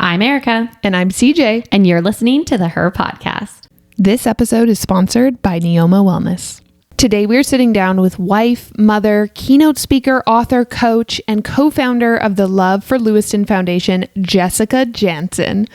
I'm Erica. And I'm CJ. And you're listening to the Her Podcast. This episode is sponsored by Neoma Wellness. Today, we're sitting down with wife, mother, keynote speaker, author, coach, and co-founder of the Love for Lewiston Foundation, Jessica Janzen.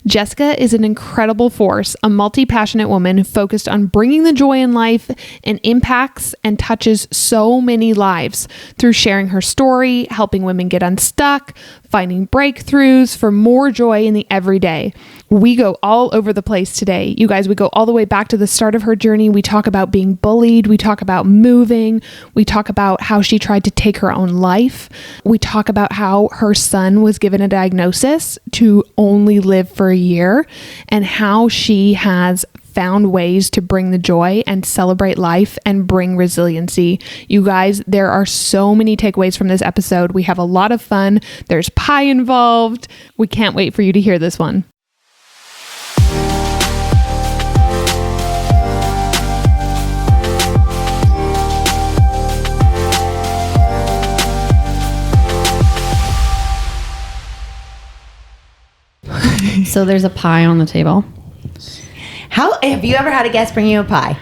Jessica is an incredible force, a multi-passionate woman focused on bringing the joy in life and impacts and touches so many lives through sharing her story, helping women get unstuck, finding breakthroughs for more joy in the everyday. We go all over the place today. You guys, we go all the way back to the start of her journey. We talk about being bullied. We talk about moving. We talk about how she tried to take her own life. We talk about how her son was given a diagnosis to only live for a year and how she has found ways to bring the joy and celebrate life and bring resiliency. You guys, there are so many takeaways from this episode. We have a lot of fun. There's pie involved. We can't wait for you to hear this one. So there's a pie on the table. How have you ever had a guest bring you a pie?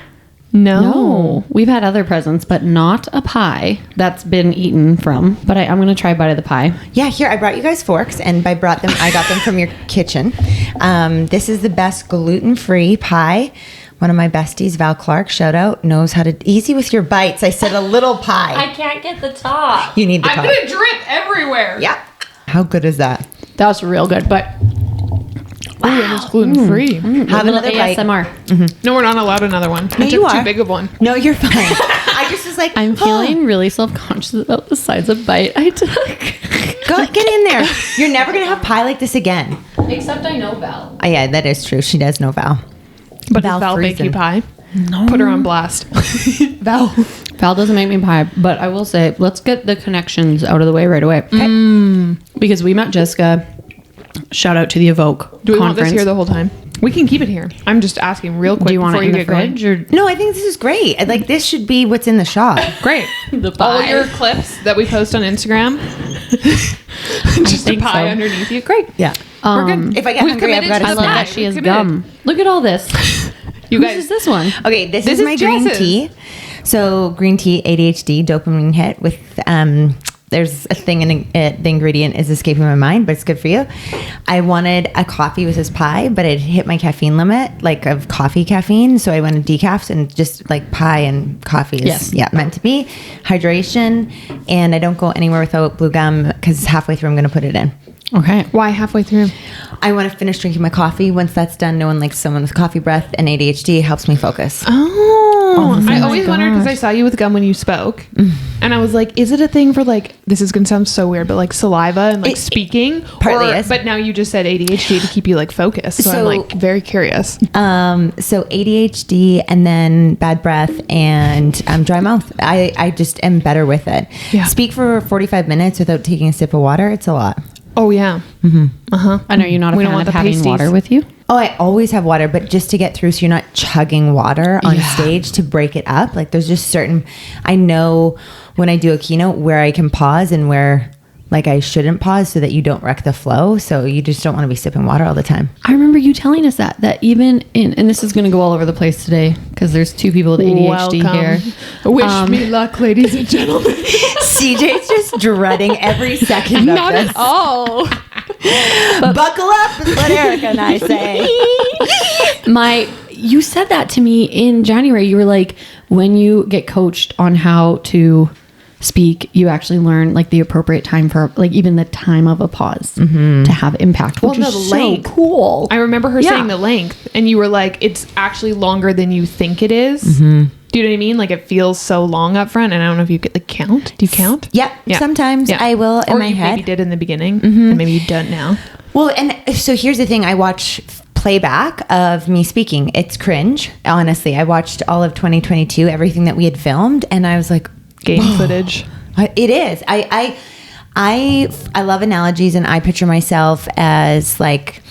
No. We've had other presents, but not a pie that's been eaten from. But I'm going to try a bite of the pie. Yeah, here, I brought you guys forks, and I got them from your kitchen. This is the best gluten-free pie. One of my besties, Val Clark, shout out, knows how to easy with your bites. I said a little pie. I can't get the top. You need the top. I'm going to drip everywhere. Yeah. How good is that? That was real good, but Wow. And it's gluten-free. Have another bite. ASMR. Mm-hmm. No, we're not allowed another one. No, you are. Too big of one. No, you're fine. I just was like, I'm feeling really self-conscious about the size of bite I took. Go get in there. You're never going to have pie like this again. Except I know Val. Oh, yeah, that is true. She does know Val. But does Val bake you pie? No. Put her on blast. Val doesn't make me pie, but I will say, let's get the connections out of the way right away. Okay. Because we met Jessica. Shout out to the Evoke Do we conference. want this here the whole time? We can keep it here. I'm just asking real quick. Do you want before it in you the get fridge? going. No, I think this is great. Like, this should be what's in the shot. Great. The pie. All your clips that we post on Instagram. Just a pie underneath you. Great. Yeah. We're good. If I get hungry, I've got to I love snack. that she has gum. Look at all this. You Whose guys, is this one? Okay, this This is my is green Jess's. tea. So green tea, ADHD, dopamine hit with, there's a thing in it, the ingredient is escaping my mind, but it's good for you. I wanted a coffee with this pie, but it hit my caffeine limit, like of coffee caffeine. So I went to decafs and just like pie and coffee is meant to be. Hydration. And I don't go anywhere without blue gum because halfway through I'm going to put it in. Okay. why halfway through? I want to finish drinking my coffee. Once that's done, no one likes someone with coffee breath, and ADHD helps me focus. Oh, I my always wondered because I saw you with gum when you spoke, and I was like, "Is it a thing for like this is gonna sound so weird, but like saliva and like speaking?" Partly is. But now you just said ADHD to keep you like focused, so I'm like very curious. So ADHD and then bad breath and dry mouth. I just am better with it. Yeah. Speak for 45 minutes without taking a sip of water. It's a lot. Oh yeah. I know you're not a We don't fan want of the having pasties. water with you. Oh, I always have water, but just to get through so you're not chugging water on stage to break it up. Like there's just certain, I know when I do a keynote where I can pause and where like I shouldn't pause so that you don't wreck the flow. So you just don't want to be sipping water all the time. I remember you telling us that even in, and this is going to go all over the place today because there's two people with ADHD here. Wish me luck, ladies and gentlemen. CJ's just dreading every second of Not this. at all. Buckle up is what Erica and I say. You said that to me in January. You were like, when you get coached on how to speak, you actually learn like the appropriate time for like even the time of a pause to have impact, which is so cool. I remember her saying the length, and you were like, "It's actually longer than you think it is." Do you know what I mean? Like it feels so long up front, and I don't know if you could like count. Do you count? Yeah. Sometimes I will in my head. Or you maybe did in the beginning, and maybe you don't now. Well, and so here's the thing. I watch playback of me speaking. It's cringe. Honestly, I watched all of 2022, everything that we had filmed, and I was like, Game footage. It is. I love analogies, and I picture myself as like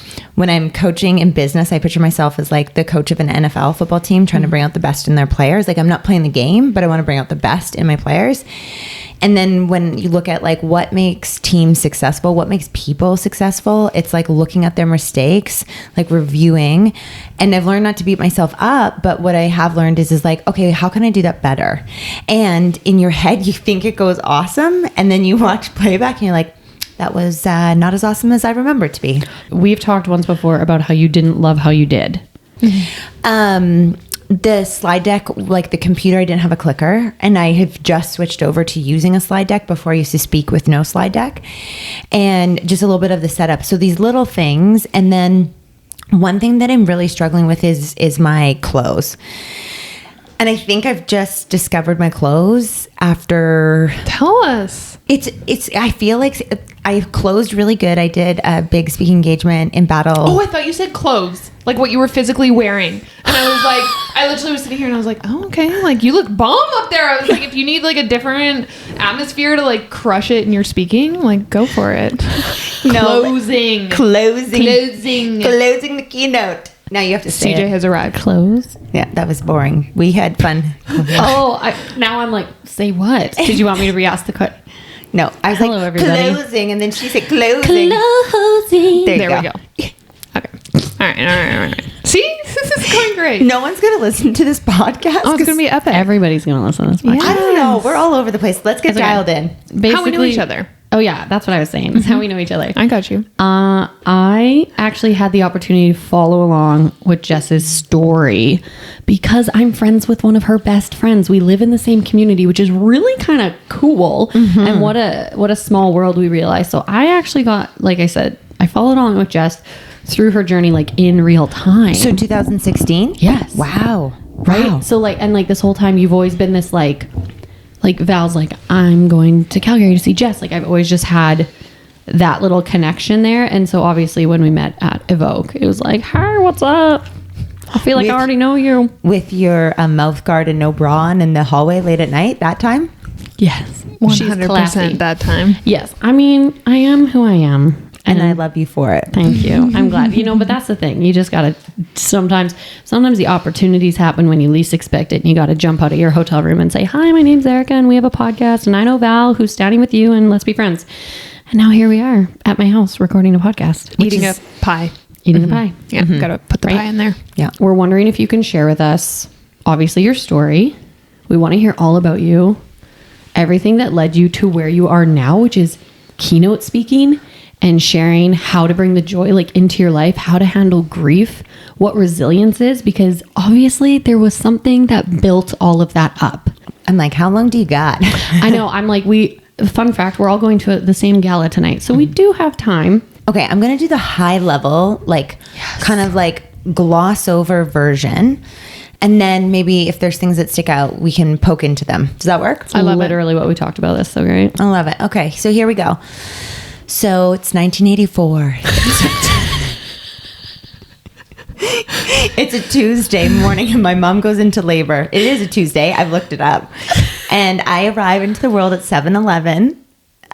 when I'm coaching in business, I picture myself as like the coach of an NFL football team trying to bring out the best in their players. Like I'm not playing the game, but I want to bring out the best in my players. And then when you look at like what makes teams successful, what makes people successful, it's like looking at their mistakes, like reviewing. And I've learned not to beat myself up, but what I have learned is like, okay, how can I do that better? And in your head, you think it goes awesome. And then you watch playback and you're like, that was not as awesome as I remember it to be. We've talked once before about how you didn't love how you did. The slide deck, like the computer, I didn't have a clicker, and I have just switched over to using a slide deck. Before I used to speak with no slide deck, and just a little bit of the setup. So these little things. And then one thing that I'm really struggling with is my clothes. And I think I've just discovered my clothes after. Tell us. I feel like I closed really good. I did a big speaking engagement in Battle. Oh, I thought you said clothes, like what you were physically wearing. And I was like, I literally was sitting here and I was like, oh, okay. Like you look bomb up there. I was like, if you need like a different atmosphere to like crush it in your speaking, like go for it. Closing the keynote. Now you have to say CJ it. has arrived. Close. Yeah, that was boring. We had fun. Now I'm like, say what? Did you want me to re-ask the question? No, I was Hello, like, everybody. closing, and then she said closing. Closing. There we go. Okay. All right. See? This is going great. No one's going to listen to this podcast. Oh, it's going to be epic. Everybody's going to listen to this podcast. I don't know. We're all over the place. Let's get That's okay. dialed in. Basically, How we know each other. Oh, yeah. That's what I was saying. That's how we know each other. I got you. I actually had the opportunity to follow along with Jess's story because I'm friends with one of her best friends. We live in the same community, which is really kind of cool. And what a small world we realize. So I actually got, like I said, I followed along with Jess through her journey, like in real time. So 2016? Yes. Wow. Right. Wow. So like, and like this whole time you've always been this like Val's like, I'm going to Calgary to see Jess. Like I've always just had that little connection there. And so obviously when we met at Evoke, it was like, hi, what's up? I feel like I already know you. With your mouth guard and no bra on in the hallway late at night that time? Yes. 100% that time. Yes. I mean, I am who I am. And I love you for it. Thank you. I'm glad. But that's the thing. You just got to sometimes the opportunities happen when you least expect it. And you got to jump out of your hotel room and say, hi, my name's Erica and we have a podcast. And I know Val who's standing with you and let's be friends. And now here we are at my house recording a podcast. Eating a pie. Eating a pie. Yeah. Got to put the pie in there. Yeah. We're wondering if you can share with us, obviously, your story. We want to hear all about you. Everything that led you to where you are now, which is keynote speaking. And sharing how to bring the joy like into your life, how to handle grief, what resilience is, because obviously there was something that built all of that up. I'm like, how long do you got? I know. I'm like, fun fact, we're all going to the same gala tonight. So we do have time. Okay, I'm going to do the high level, kind of like gloss over version. And then maybe if there's things that stick out, we can poke into them. Does that work? I love literally what we talked about. That's so great. I love it. Okay, so here we go. So it's 1984. It's a Tuesday morning and my mom goes into labor. It is a Tuesday. I've looked it up. And I arrive into the world at 7-Eleven.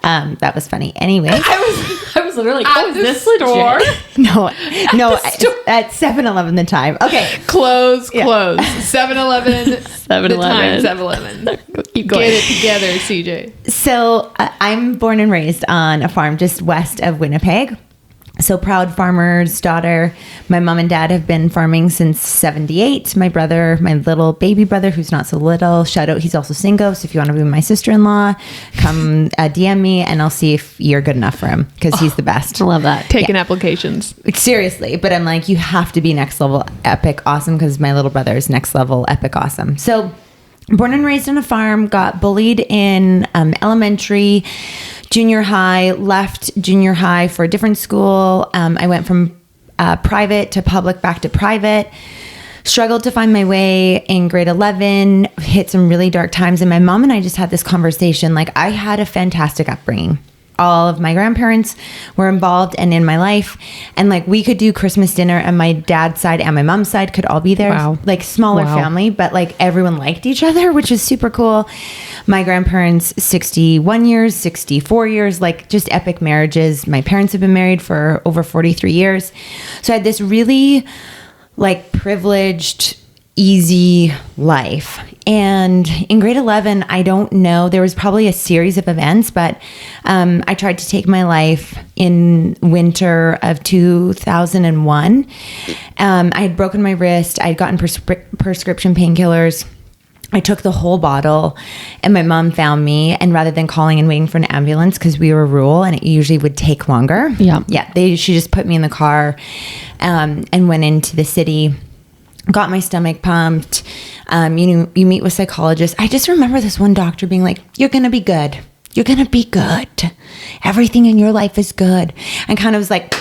That was funny. Anyway. I was literally like, at the store? No, at 7-Eleven the time. Okay. Close. 7-Eleven. 7-Eleven. The time 7-Eleven. Keep going. Get it together, CJ. So I'm born and raised on a farm just west of Winnipeg. So proud farmer's daughter. My mom and dad have been farming since 78. My brother, my little baby brother, who's not so little, shout out, he's also single. So if you want to be my sister-in-law, come DM me and I'll see if you're good enough for him because he's the best. I love that. Taking applications. Seriously. But I'm like, you have to be next level epic awesome because my little brother is next level epic awesome. So born and raised on a farm, got bullied in elementary, junior high, left junior high for a different school. I went from private to public, back to private. Struggled to find my way in grade 11, hit some really dark times. And my mom and I just had this conversation. Like, I had a fantastic upbringing. All of my grandparents were involved and in my life. And like, we could do Christmas dinner and my dad's side and my mom's side could all be there. Wow. Like smaller family, but like everyone liked each other, which is super cool. My grandparents, 61 years, 64 years, like just epic marriages. My parents have been married for over 43 years. So I had this really like privileged, easy life. And in grade 11, I don't know, there was probably a series of events, but I tried to take my life in winter of 2001. I had broken my wrist. I had gotten prescription painkillers. I took the whole bottle, and my mom found me, and rather than calling and waiting for an ambulance, because we were rural and it usually would take longer. She just put me in the car and went into the city, got my stomach pumped. You meet with psychologists. I just remember this one doctor being like, "You're going to be good. You're going to be good. Everything in your life is good." And kind of was like,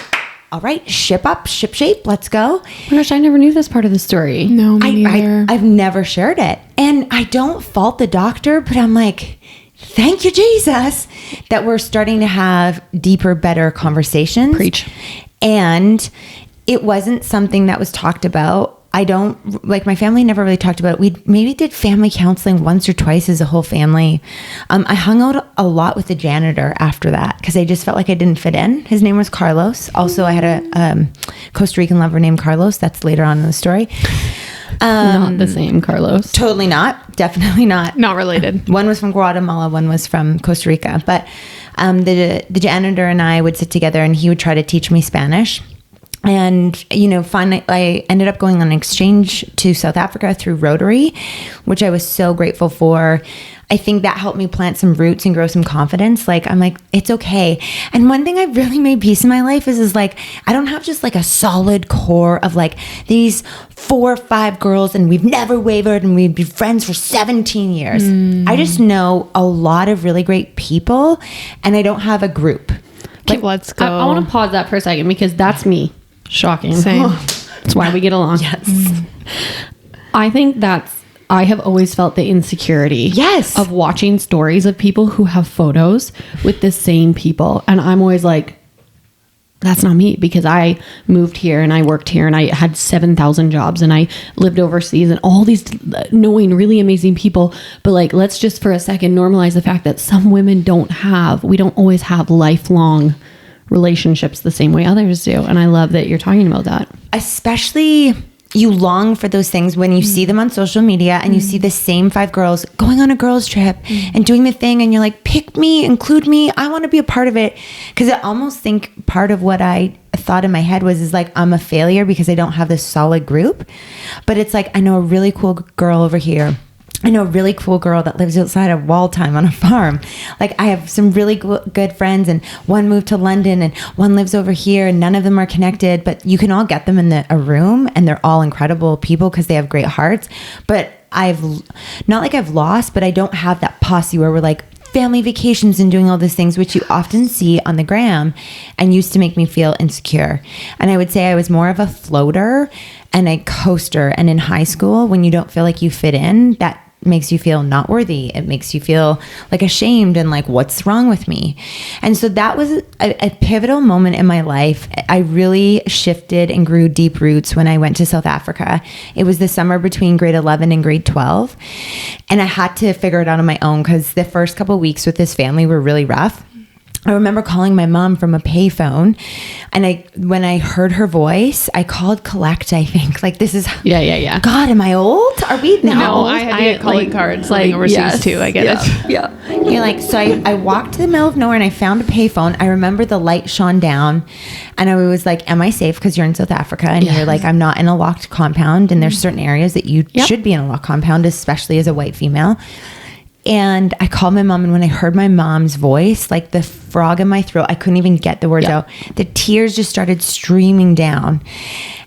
all right, ship shape, let's go. Oh my gosh, I never knew this part of the story. No, me neither. I've never shared it. And I don't fault the doctor, but I'm like, thank you, Jesus, that we're starting to have deeper, better conversations. Preach. And it wasn't something that was talked about. My family never really talked about it. We maybe did family counseling once or twice as a whole family. I hung out a lot with the janitor after that because I just felt like I didn't fit in. His name was Carlos. Also, I had a Costa Rican lover named Carlos. That's later on in the story. Not the same Carlos. Totally not. Definitely not. Not related. One was from Guatemala. One was from Costa Rica. But the janitor and I would sit together and he would try to teach me Spanish. And, finally, I ended up going on an exchange to South Africa through Rotary, which I was so grateful for. I think that helped me plant some roots and grow some confidence. Like, I'm like, it's okay. And one thing I've really made peace in my life is like, I don't have just like a solid core of like these 4 or 5 girls and we've never wavered and we've been friends for 17 years. I just know a lot of really great people and I don't have a group. Like, let's go. I want to pause that for a second because that's me. Shocking. Same. That's why we get along. Yes. I think I have always felt the insecurity of watching stories of people who have photos with the same people. And I'm always like, that's not me because I moved here and I worked here and I had 7,000 jobs and I lived overseas and all these knowing really amazing people. But like, let's just for a second normalize the fact that some women we don't always have lifelong relationships the same way others do. And I love that you're talking about that. Especially you long for those things when you see them on social media and you see the same 5 girls going on a girls trip and doing the thing and you're like, pick me, include me. I want to be a part of it. Because I almost think part of what I thought in my head is like, I'm a failure because I don't have this solid group. But it's like, I know a really cool girl over here. I know a really cool girl that lives outside of Waltheim on a farm. Like I have some really good friends and one moved to London and one lives over here and none of them are connected, but you can all get them in a room and they're all incredible people because they have great hearts. But I've lost, but I don't have that posse where we're like family vacations and doing all these things, which you often see on the gram and used to make me feel insecure. And I would say I was more of a floater and a coaster. And in high school, when you don't feel like you fit in, that makes you feel not worthy. It makes you feel like ashamed and like, what's wrong with me? And so that was a pivotal moment in my life. I really shifted and grew deep roots when I went to South Africa. It was the summer between grade 11 and grade 12. And I had to figure it out on my own because the first couple of weeks with this family were really rough. I remember calling my mom from a payphone and when I heard her voice, I called collect, I think. Like this is Yeah. God, am I old? Are we now? No, I had to get calling cards living overseas too. I get it. Yeah. You're like, so I walked to the middle of nowhere and I found a payphone. I remember the light shone down and I was like, am I safe? Because you're in South Africa and you're like, I'm not in a locked compound and there's certain areas that you should be in a locked compound, especially as a white female. And I called my mom, and when I heard my mom's voice, like the frog in my throat, I couldn't even get the words out. The tears just started streaming down.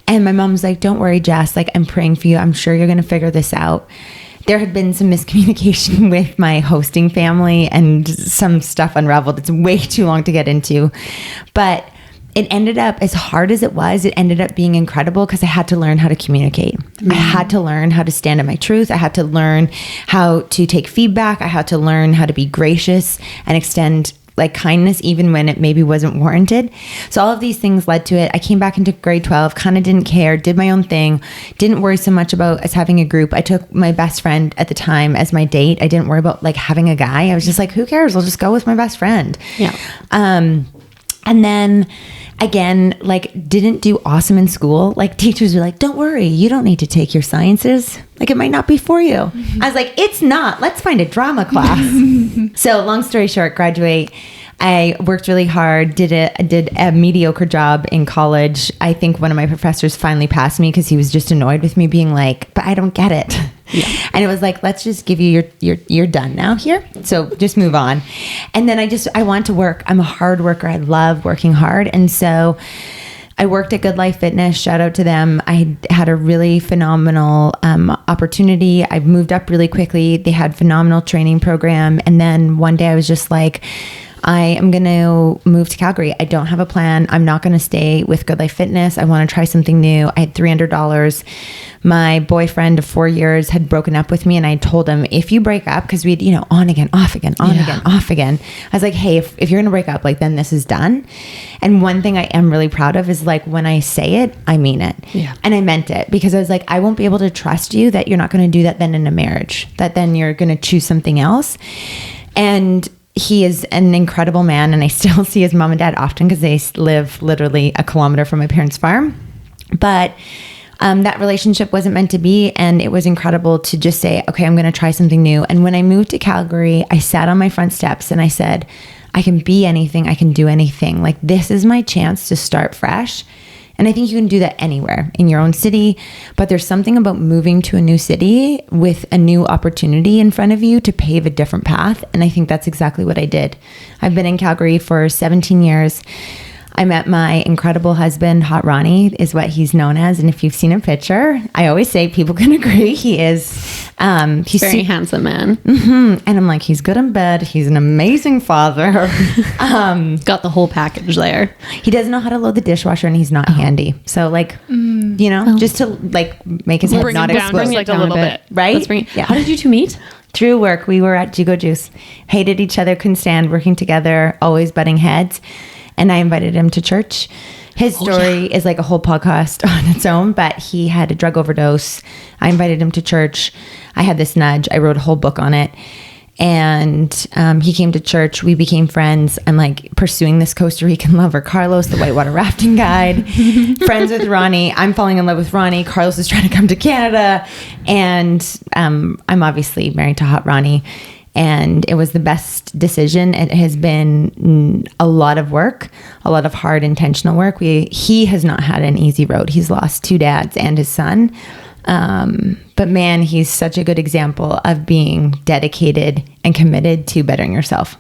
And my mom was like, don't worry, Jess, like I'm praying for you. I'm sure you're going to figure this out. There had been some miscommunication with my hosting family and some stuff unraveled. It's way too long to get into. But it ended up, as hard as it was, it ended up being incredible because I had to learn how to communicate. I had to learn how to stand in my truth. I had to learn how to take feedback. I had to learn how to be gracious and extend like kindness, even when it maybe wasn't warranted. So all of these things led to it. I came back into grade 12, kind of didn't care, did my own thing, didn't worry so much about us having a group. I took my best friend at the time as my date. I didn't worry about like having a guy. I was just like, who cares? I'll just go with my best friend. Yeah. And then again, like didn't do awesome in school. Like teachers were like, don't worry, you don't need to take your sciences. Like it might not be for you. I was like, it's not. Let's find a drama class. So long story short, graduate. I worked really hard, did a mediocre job in college. I think one of my professors finally passed me because he was just annoyed with me being like, but I don't get it. Yeah. And it was like, let's just give you you're done now here. So just move on. And then I want to work. I'm a hard worker. I love working hard. And so I worked at Good Life Fitness. Shout out to them. I had a really phenomenal opportunity. I moved up really quickly. They had phenomenal training program. And then one day I was just like, I am going to move to Calgary. I don't have a plan. I'm not going to stay with Good Life Fitness. I want to try something new. I had $300. My boyfriend of 4 years had broken up with me, and I told him, if you break up, because we'd, on again, off again, on again, off again. I was like, hey, if you're going to break up, like then this is done. And one thing I am really proud of is like when I say it, I mean it. Yeah. And I meant it because I was like, I won't be able to trust you that you're not going to do that then in a marriage, that then you're going to choose something else. And he is an incredible man, and I still see his mom and dad often because they live literally a kilometer from my parents' farm. But that relationship wasn't meant to be, and it was incredible to just say, okay, I'm going to try something new. And when I moved to Calgary, I sat on my front steps and I said, I can be anything, I can do anything. Like this is my chance to start fresh. And I think you can do that anywhere in your own city, but there's something about moving to a new city with a new opportunity in front of you to pave a different path. And I think that's exactly what I did. I've been in Calgary for 17 years. I met my incredible husband, Hot Ronnie is what he's known as. And if you've seen a picture, I always say people can agree he is. He's very handsome man. Mm-hmm. And I'm like, he's good in bed. He's an amazing father. Got the whole package there. He doesn't know how to load the dishwasher, and he's not handy. So like, just to like make his head not explode. Like a little bit. Right? Yeah. How did you two meet? Through work. We were at Jugo Juice. Hated each other, couldn't stand working together, always butting heads. And I invited him to church. His story is like a whole podcast on its own, but he had a drug overdose. I invited him to church. I had this nudge. I wrote a whole book on it. And he came to church. We became friends. I'm like pursuing this Costa Rican lover, Carlos, the whitewater rafting guide. Friends with Ronnie. I'm falling in love with Ronnie. Carlos is trying to come to Canada. And I'm obviously married to Hot Ronnie. And it was the best decision. It has been a lot of work, a lot of hard, intentional work. He has not had an easy road. He's lost 2 dads and his son. But man, he's such a good example of being dedicated and committed to bettering yourself.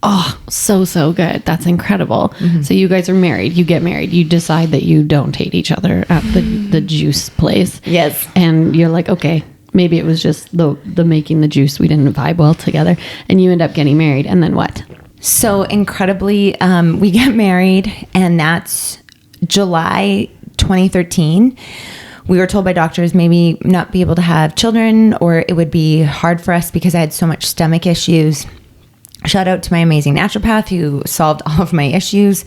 Oh, so good. That's incredible. Mm-hmm. So you guys are married. You get married. You decide that you don't hate each other at the juice place. Yes. And you're like, okay, maybe it was just the making the juice. We didn't vibe well together. And you end up getting married. And then what? So incredibly, we get married, and that's July 2013. We were told by doctors maybe not be able to have children, or it would be hard for us because I had so much stomach issues. Shout out to my amazing naturopath who solved all of my issues.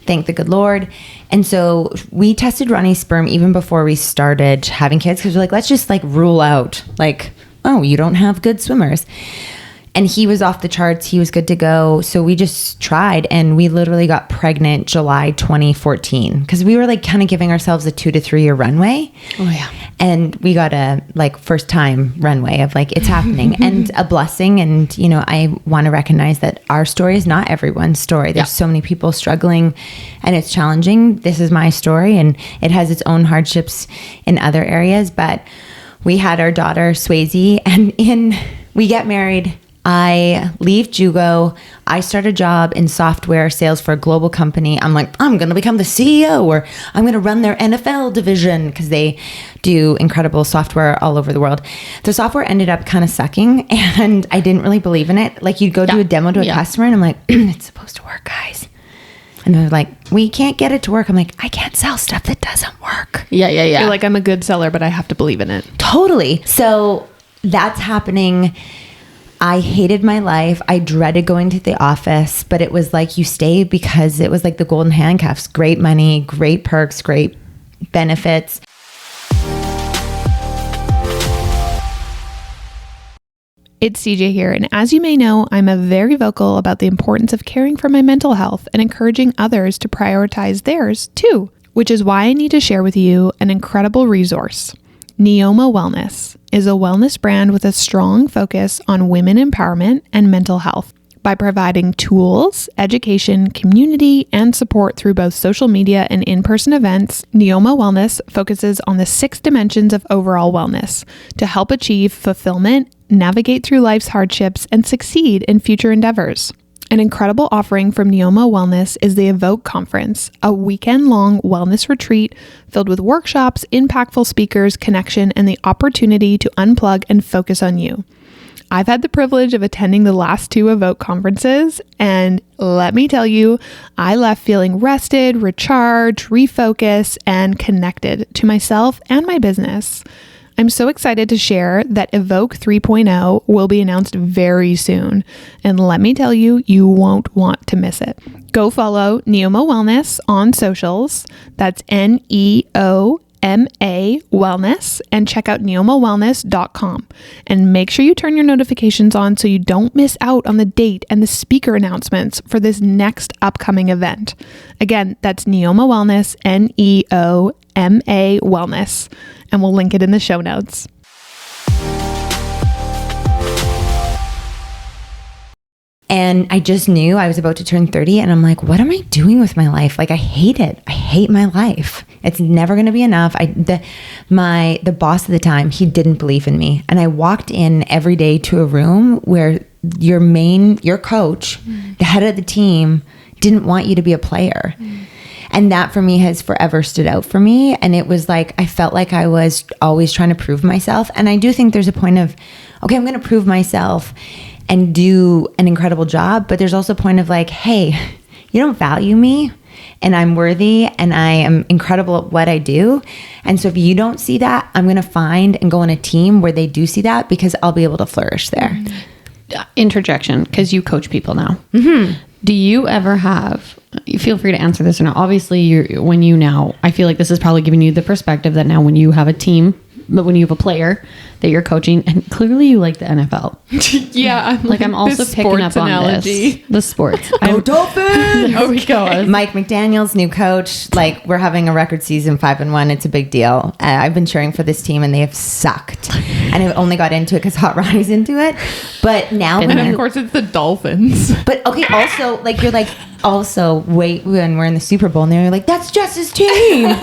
Thank the good Lord. And so we tested Ronnie's sperm even before we started having kids, because we're like, let's just like rule out like, oh, you don't have good swimmers. And he was off the charts. He was good to go. So we just tried, and we literally got pregnant July 2014, because we were like kind of giving ourselves a 2 to 3 year runway. Oh yeah. And we got a like first time runway of like, it's happening and a blessing. And, I want to recognize that our story is not everyone's story. There's so many people struggling, and it's challenging. This is my story, and it has its own hardships in other areas. But we had our daughter, Swayze, and we get married. I leave Jugo. I start a job in software sales for a global company. I'm like, I'm going to become the CEO, or I'm going to run their NFL division, because they do incredible software all over the world. The software ended up kind of sucking, and I didn't really believe in it. Like, you'd go do a demo to a customer, and I'm like, it's supposed to work, guys. And they're like, we can't get it to work. I'm like, I can't sell stuff that doesn't work. Yeah. You're like, I'm a good seller, but I have to believe in it. Totally. So that's happening. I hated my life. I dreaded going to the office, but it was like you stay because it was like the golden handcuffs. Great money, great perks, great benefits. It's CJ here, and as you may know, I'm a very vocal about the importance of caring for my mental health and encouraging others to prioritize theirs too, which is why I need to share with you an incredible resource. Neoma Wellness is a wellness brand with a strong focus on women empowerment and mental health by providing tools, education, community, and support through both social media and in-person events. Neoma Wellness focuses on the 6 dimensions of overall wellness to help achieve fulfillment, navigate through life's hardships, and succeed in future endeavors. An incredible offering from Neoma Wellness is the Evoke Conference, a weekend-long wellness retreat filled with workshops, impactful speakers, connection, and the opportunity to unplug and focus on you. I've had the privilege of attending the last 2 Evoke conferences, and let me tell you, I left feeling rested, recharged, refocused, and connected to myself and my business. I'm so excited to share that Evoke 3.0 will be announced very soon. And let me tell you, you won't want to miss it. Go follow Neoma Wellness on socials. That's NEOMA Wellness, and check out neomawellness.com. And make sure you turn your notifications on so you don't miss out on the date and the speaker announcements for this next upcoming event. Again, that's Neoma Wellness, NEOMA Wellness. And we'll link it in the show notes. And I just knew I was about to turn 30, and I'm like, what am I doing with my life? Like, I hate it. I hate my life. It's never going to be enough. The boss at the time, he didn't believe in me. And I walked in every day to a room where your coach, the head of the team, didn't want you to be a player. And that for me has forever stood out for me. And it was like, I felt like I was always trying to prove myself. And I do think there's a point of, okay, I'm going to prove myself and do an incredible job. But there's also a point of like, hey, you don't value me, and I'm worthy, and I am incredible at what I do. And so if you don't see that, I'm going to find and go on a team where they do see that, because I'll be able to flourish there. Interjection, because you coach people now. Mm-hmm. Do you ever have, feel free to answer this or not. Obviously, I feel like this is probably giving you the perspective that now when you have a team, but when you have a player that you're coaching, and clearly you like the NFL. Yeah. I'm also picking up on this. The sports. Go Dolphins! There we go. Mike McDaniel's new coach. Like, we're having a record season, 5-1. It's a big deal. I've been cheering for this team, and they have sucked. And I only got into it because Hot Roddy's into it. But now, and of course, it's the Dolphins. But okay, also, like, you're like, wait, when we're in the Super Bowl, and they're like, that's Jess's team.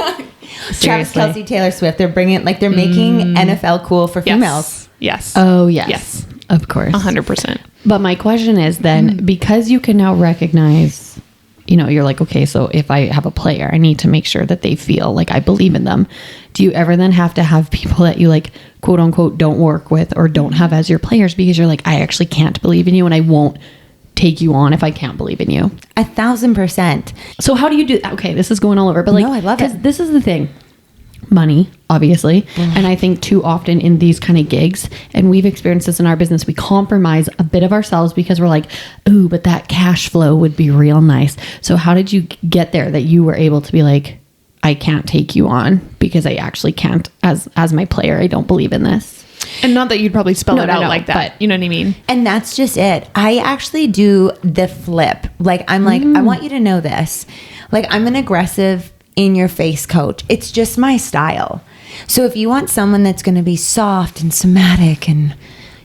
Travis Kelce, Taylor Swift, they're bringing, like, they're making NFL cool for females. Yes. Oh, yes. Of course. 100%. But my question is then, because you can now recognize, you're like, okay, so if I have a player, I need to make sure that they feel like I believe in them. Do you ever then have to have people that you, like, quote unquote, don't work with or don't have as your players because you're like, I actually can't believe in you, and I won't take you on if I can't believe in you? 1,000%. So how do you do that? Okay, this is going all over, but like, no, I love it. This is the thing. Money, obviously. And I think too often in these kind of gigs, and we've experienced this in our business, we compromise a bit of ourselves because we're like, ooh, but that cash flow would be real nice. So how did you get there that you were able to be like, I can't take you on because I actually can't, as my player, I don't believe in this. And not that you'd probably spell it out like that, but you know what I mean? And that's just it. I actually do the flip. Like, I'm like, I want you to know this. Like, I'm an aggressive, in your face coach. It's just my style. So if you want someone that's going to be soft and somatic and,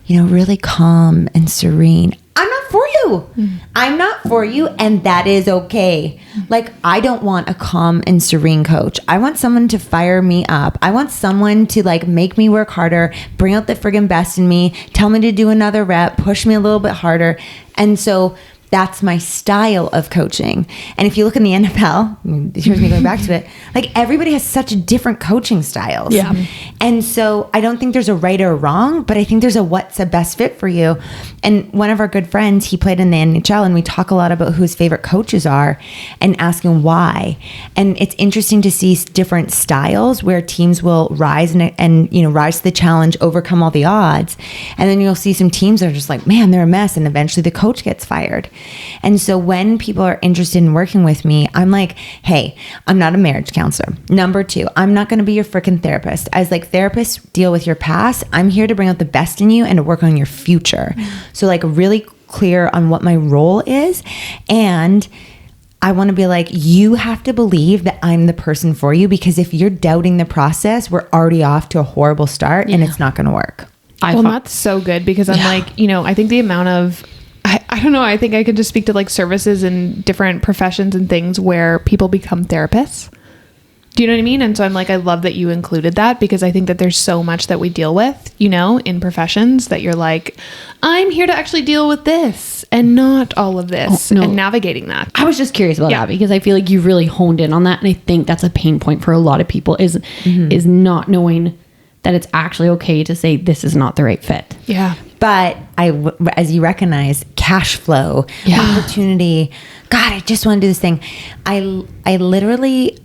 really calm and serene, I'm not for you. I'm not for you. And that is okay. Like, I don't want a calm and serene coach. I want someone to fire me up. I want someone to, like, make me work harder, bring out the friggin' best in me, tell me to do another rep, push me a little bit harder. And so that's my style of coaching. And if you look in the NFL, here's me going back to it, like everybody has such different coaching styles. Yeah. And so I don't think there's a right or wrong, but I think there's a what's the best fit for you. And one of our good friends, he played in the NHL, and we talk a lot about who his favorite coaches are and asking why. And it's interesting to see different styles where teams will rise and rise to the challenge, overcome all the odds. And then you'll see some teams that are just like, man, they're a mess. And eventually the coach gets fired. And so when people are interested in working with me, I'm like, hey, I'm not a marriage counselor. Number 2, I'm not going to be your freaking therapist. As like therapists deal with your past, I'm here to bring out the best in you and to work on your future. So like really clear on what my role is. And I want to be like, you have to believe that I'm the person for you, because if you're doubting the process, we're already off to a horrible start and it's not going to work. Well, that's so good, because I'm like, I think the amount of, I don't know, I think I could just speak to like services and different professions and things where people become therapists. Do you know what I mean? And so I'm like, I love that you included that, because I think that there's so much that we deal with, in professions that you're like, I'm here to actually deal with this and not all of this, and navigating that. I was just curious about that, because I feel like you really honed in on that. And I think that's a pain point for a lot of people is not knowing that it's actually okay to say this is not the right fit. Yeah. But as you recognize, cash flow, opportunity, God, I just want to do this thing. I literally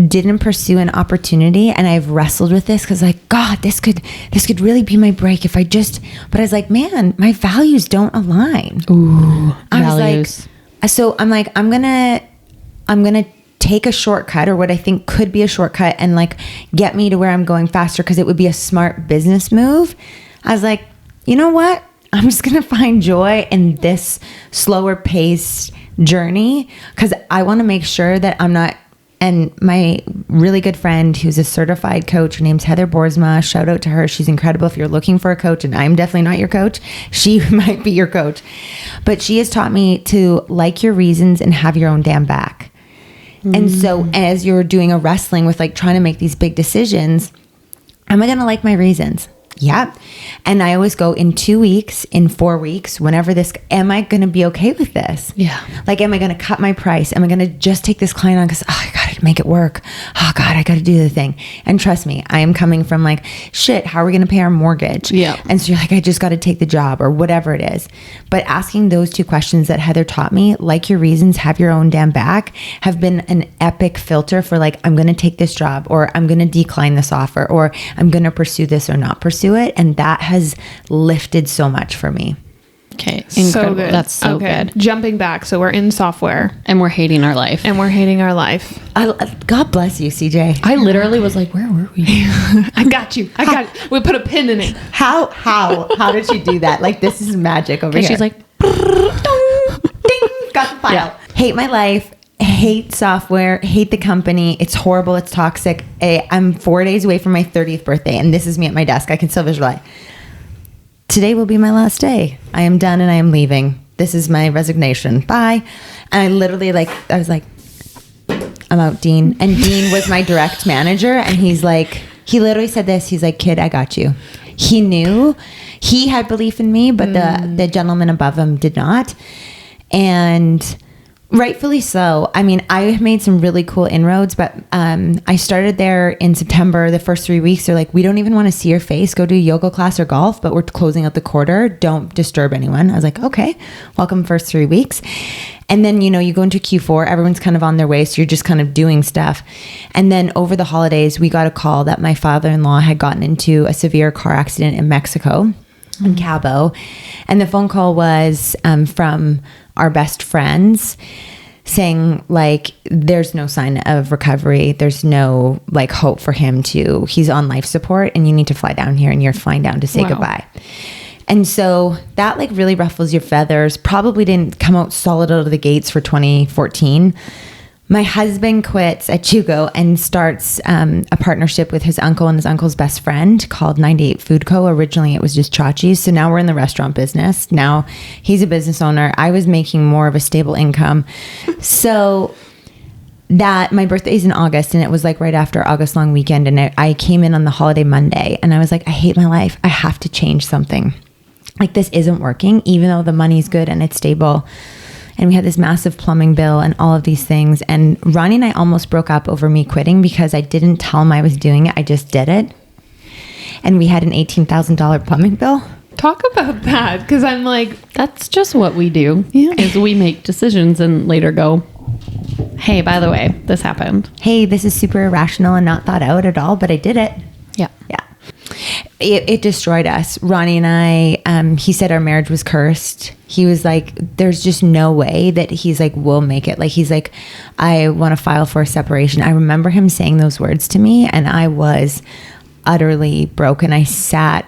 didn't pursue an opportunity, and I've wrestled with this because like, God, this could really be my break if I just, but I was like, man, my values don't align. Ooh, values. So I'm like, I'm gonna take a shortcut, or what I think could be a shortcut, and like get me to where I'm going faster, because it would be a smart business move. I was like, you know what? I'm just going to find joy in this slower paced journey, because I want to make sure that I'm not. And my really good friend who's a certified coach, her name's Heather Boersma, shout out to her. She's incredible. If you're looking for a coach, and I'm definitely not your coach, she might be your coach. But she has taught me to like your reasons and have your own damn back. And so as you're doing a wrestling with like trying to make these big decisions, am I going to like my reasons? Yeah. And I always go in 2 weeks, in 4 weeks, whenever this, am I going to be okay with this? Yeah. Like, am I going to cut my price? Am I going to just take this client on because, I got to make it work? Oh God, I got to do the thing. And trust me, I am coming from like, shit, how are we going to pay our mortgage? Yeah. And so you're like, I just got to take the job or whatever it is. But asking those 2 questions that Heather taught me, like your reasons, have your own damn back, have been an epic filter for like, I'm going to take this job, or I'm going to decline this offer, or I'm going to pursue this or not pursue it. And that has lifted so much for me. Okay. Incredible. So good. That's so good. Jumping back. So we're in software. And we're hating our life. God bless you, CJ. I literally was like, where were we? I got you. We put a pin in it. How did you do that? Like, this is magic over here. She's like, ding, got the file. Yeah. Hate my life. Hate software, hate the company. It's horrible. It's toxic. I'm 4 days away from my 30th birthday, and this is me at my desk. I can still visualize. Today will be my last day. I am done and I am leaving. This is my resignation. Bye. And I literally I was like, I'm out, Dean. And Dean was my direct manager, and he's like, he literally said this. He's like, kid, I got you. He knew he had belief in me, but the gentleman above him did not. And rightfully so. I mean, I have made some really cool inroads, but I started there in September. The first 3 weeks, they're like, we don't even want to see your face. Go do yoga class or golf, but we're closing out the quarter. Don't disturb anyone. I was like, okay, welcome first 3 weeks. And then, you go into Q4, everyone's kind of on their way. So you're just kind of doing stuff. And then over the holidays, we got a call that my father-in-law had gotten into a severe car accident in Mexico, in Cabo. And the phone call was from our best friends saying like, there's no sign of recovery. There's no like hope for him he's on life support, and you need to fly down here, and you're flying down to say goodbye. And so that like really ruffles your feathers. Probably didn't come out solid out of the gates for 2014. My husband quits at Chugo and starts a partnership with his uncle and his uncle's best friend called 98 Food Co. Originally, it was just Chachi's. So now we're in the restaurant business. Now he's a business owner. I was making more of a stable income. So that my birthday is in August, and it was like right after August long weekend. And I came in on the holiday Monday, and I was like, I hate my life. I have to change something. Like, this isn't working, even though the money's good and it's stable. and we had this massive plumbing bill and all of these things. And Ronnie and I almost broke up over me quitting because I didn't tell him I was doing it. I just did it. And we had an $18,000 plumbing bill. Talk about that, because I'm like, That's just what we do. Yeah. Is we make decisions and later go, hey, by the way, this happened. Hey, this is super irrational and not thought out at all, but I did it. Yeah. Yeah. It destroyed us. Ronnie and I, he said our marriage was cursed. He was like, there's just no way that he's like, we'll make it. Like, he's like, I want to file for a separation. I remember him saying those words to me, and I was utterly broken. I sat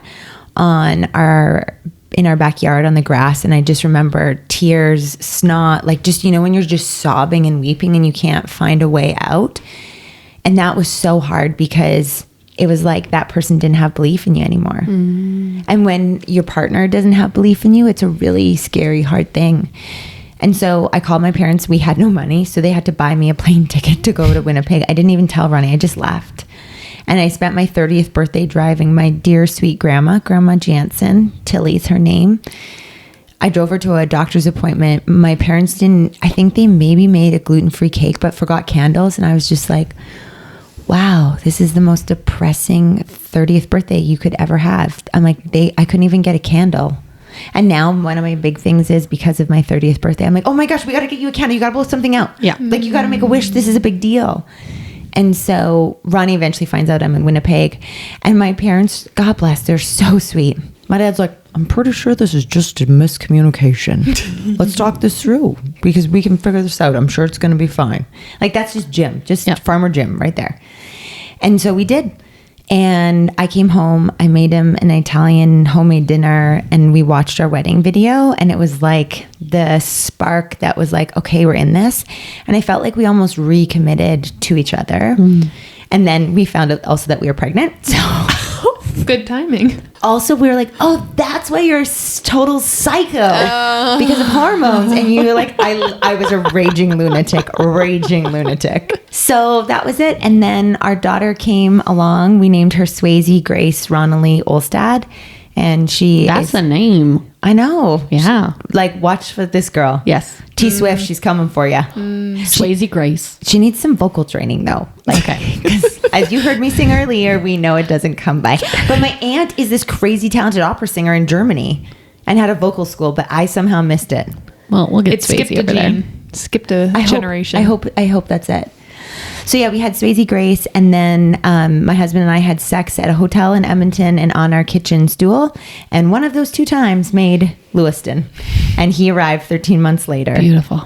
in our backyard on the grass, and I just remember tears, snot, like just, you know, when you're just sobbing and weeping and you can't find a way out. And that was so hard because it was like that person didn't have belief in you anymore. And when your partner doesn't have belief in you, it's a really scary, hard thing. And so I called my parents. We had no money, so they had to buy me a plane ticket to go to Winnipeg. I didn't even tell Ronnie. I just left. And I spent my 30th birthday driving my dear, sweet Grandma Janzen. Tilly's her name. I drove her to a doctor's appointment. My parents didn't, I think they maybe made a gluten-free cake, but forgot candles. And I was just like, wow, this is the most depressing 30th birthday you could ever have. I'm like, I couldn't even get a candle. And now one of my big things is because of my 30th birthday, I'm like, oh my gosh, we got to get you a candle. You got to blow something out. Yeah. Like, you got to make a wish. This is a big deal. And so Ronnie eventually finds out I'm in Winnipeg, and my parents, God bless, they're so sweet. My dad's like, I'm pretty sure this is just a miscommunication. Let's talk this through because we can figure this out. I'm sure it's going to be fine. Like, that's just Jim, Farmer Jim right there. And so we did. And I came home, I made him an Italian homemade dinner, and we watched our wedding video, and it was like the spark that was like, okay, we're in this. And I felt like we almost recommitted to each other. And then we found out also that we were pregnant. So good timing. also we were like, oh, that's why you're a total psycho because of hormones. And you were like, I was a raging lunatic. So that was it. And then our daughter came along. We named her Swayze Grace Ronnalee Olstad. And That's a name. I know. Yeah. Like, watch for this girl. Yes. T Swift, she's coming for you. Swayze Grace. She needs some vocal training, though. Like, okay. 'Cause as you heard me sing earlier, we know it doesn't come by. But my aunt is this crazy talented opera singer in Germany and had a vocal school, but I somehow missed it. Well, we'll get It skipped Swayze a over there. gene. Skipped a generation. I hope that's it. So yeah, we had Swayze Grace, and then my husband and I had sex at a hotel in Edmonton and on our kitchen stool. And one of those 2 times made Lewiston, and he arrived 13 months later. Beautiful.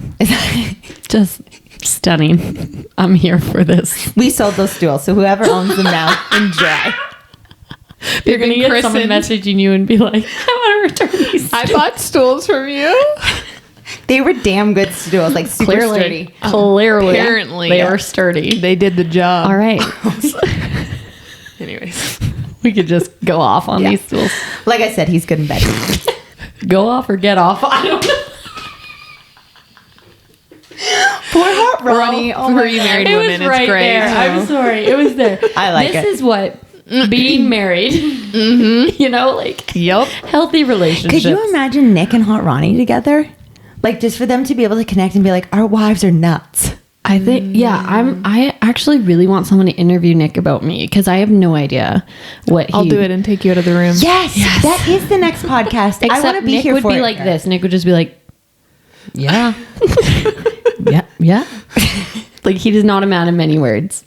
Just stunning. I'm here for this. We sold those stools, so whoever owns them now, enjoy. You're going to get someone christened. messaging you and be like, I want to return these. I bought stools from you. They were damn good stools, like super sturdy. Clearly. Apparently. They were sturdy. They did the job. All right. Anyways. We could just go off on these stools. Like I said, he's good in bed. Go off or get off. I don't know. Poor hot Ronnie. Oh, for you married It women, was right it's great. there. I'm sorry. It was there. I like this it. This is what being married, you know, like Yep. healthy relationships. Could you imagine Nick and hot Ronnie together? Like, just for them to be able to connect and be like, our wives are nuts. I think, I actually really want someone to interview Nick about me because I have no idea what I'll do it and take you out of the room. Yes, that is the next podcast. I want Except to be Nick here would for be it. like this. Nick would just be like, yeah, yeah. Like, he is not a man of many words.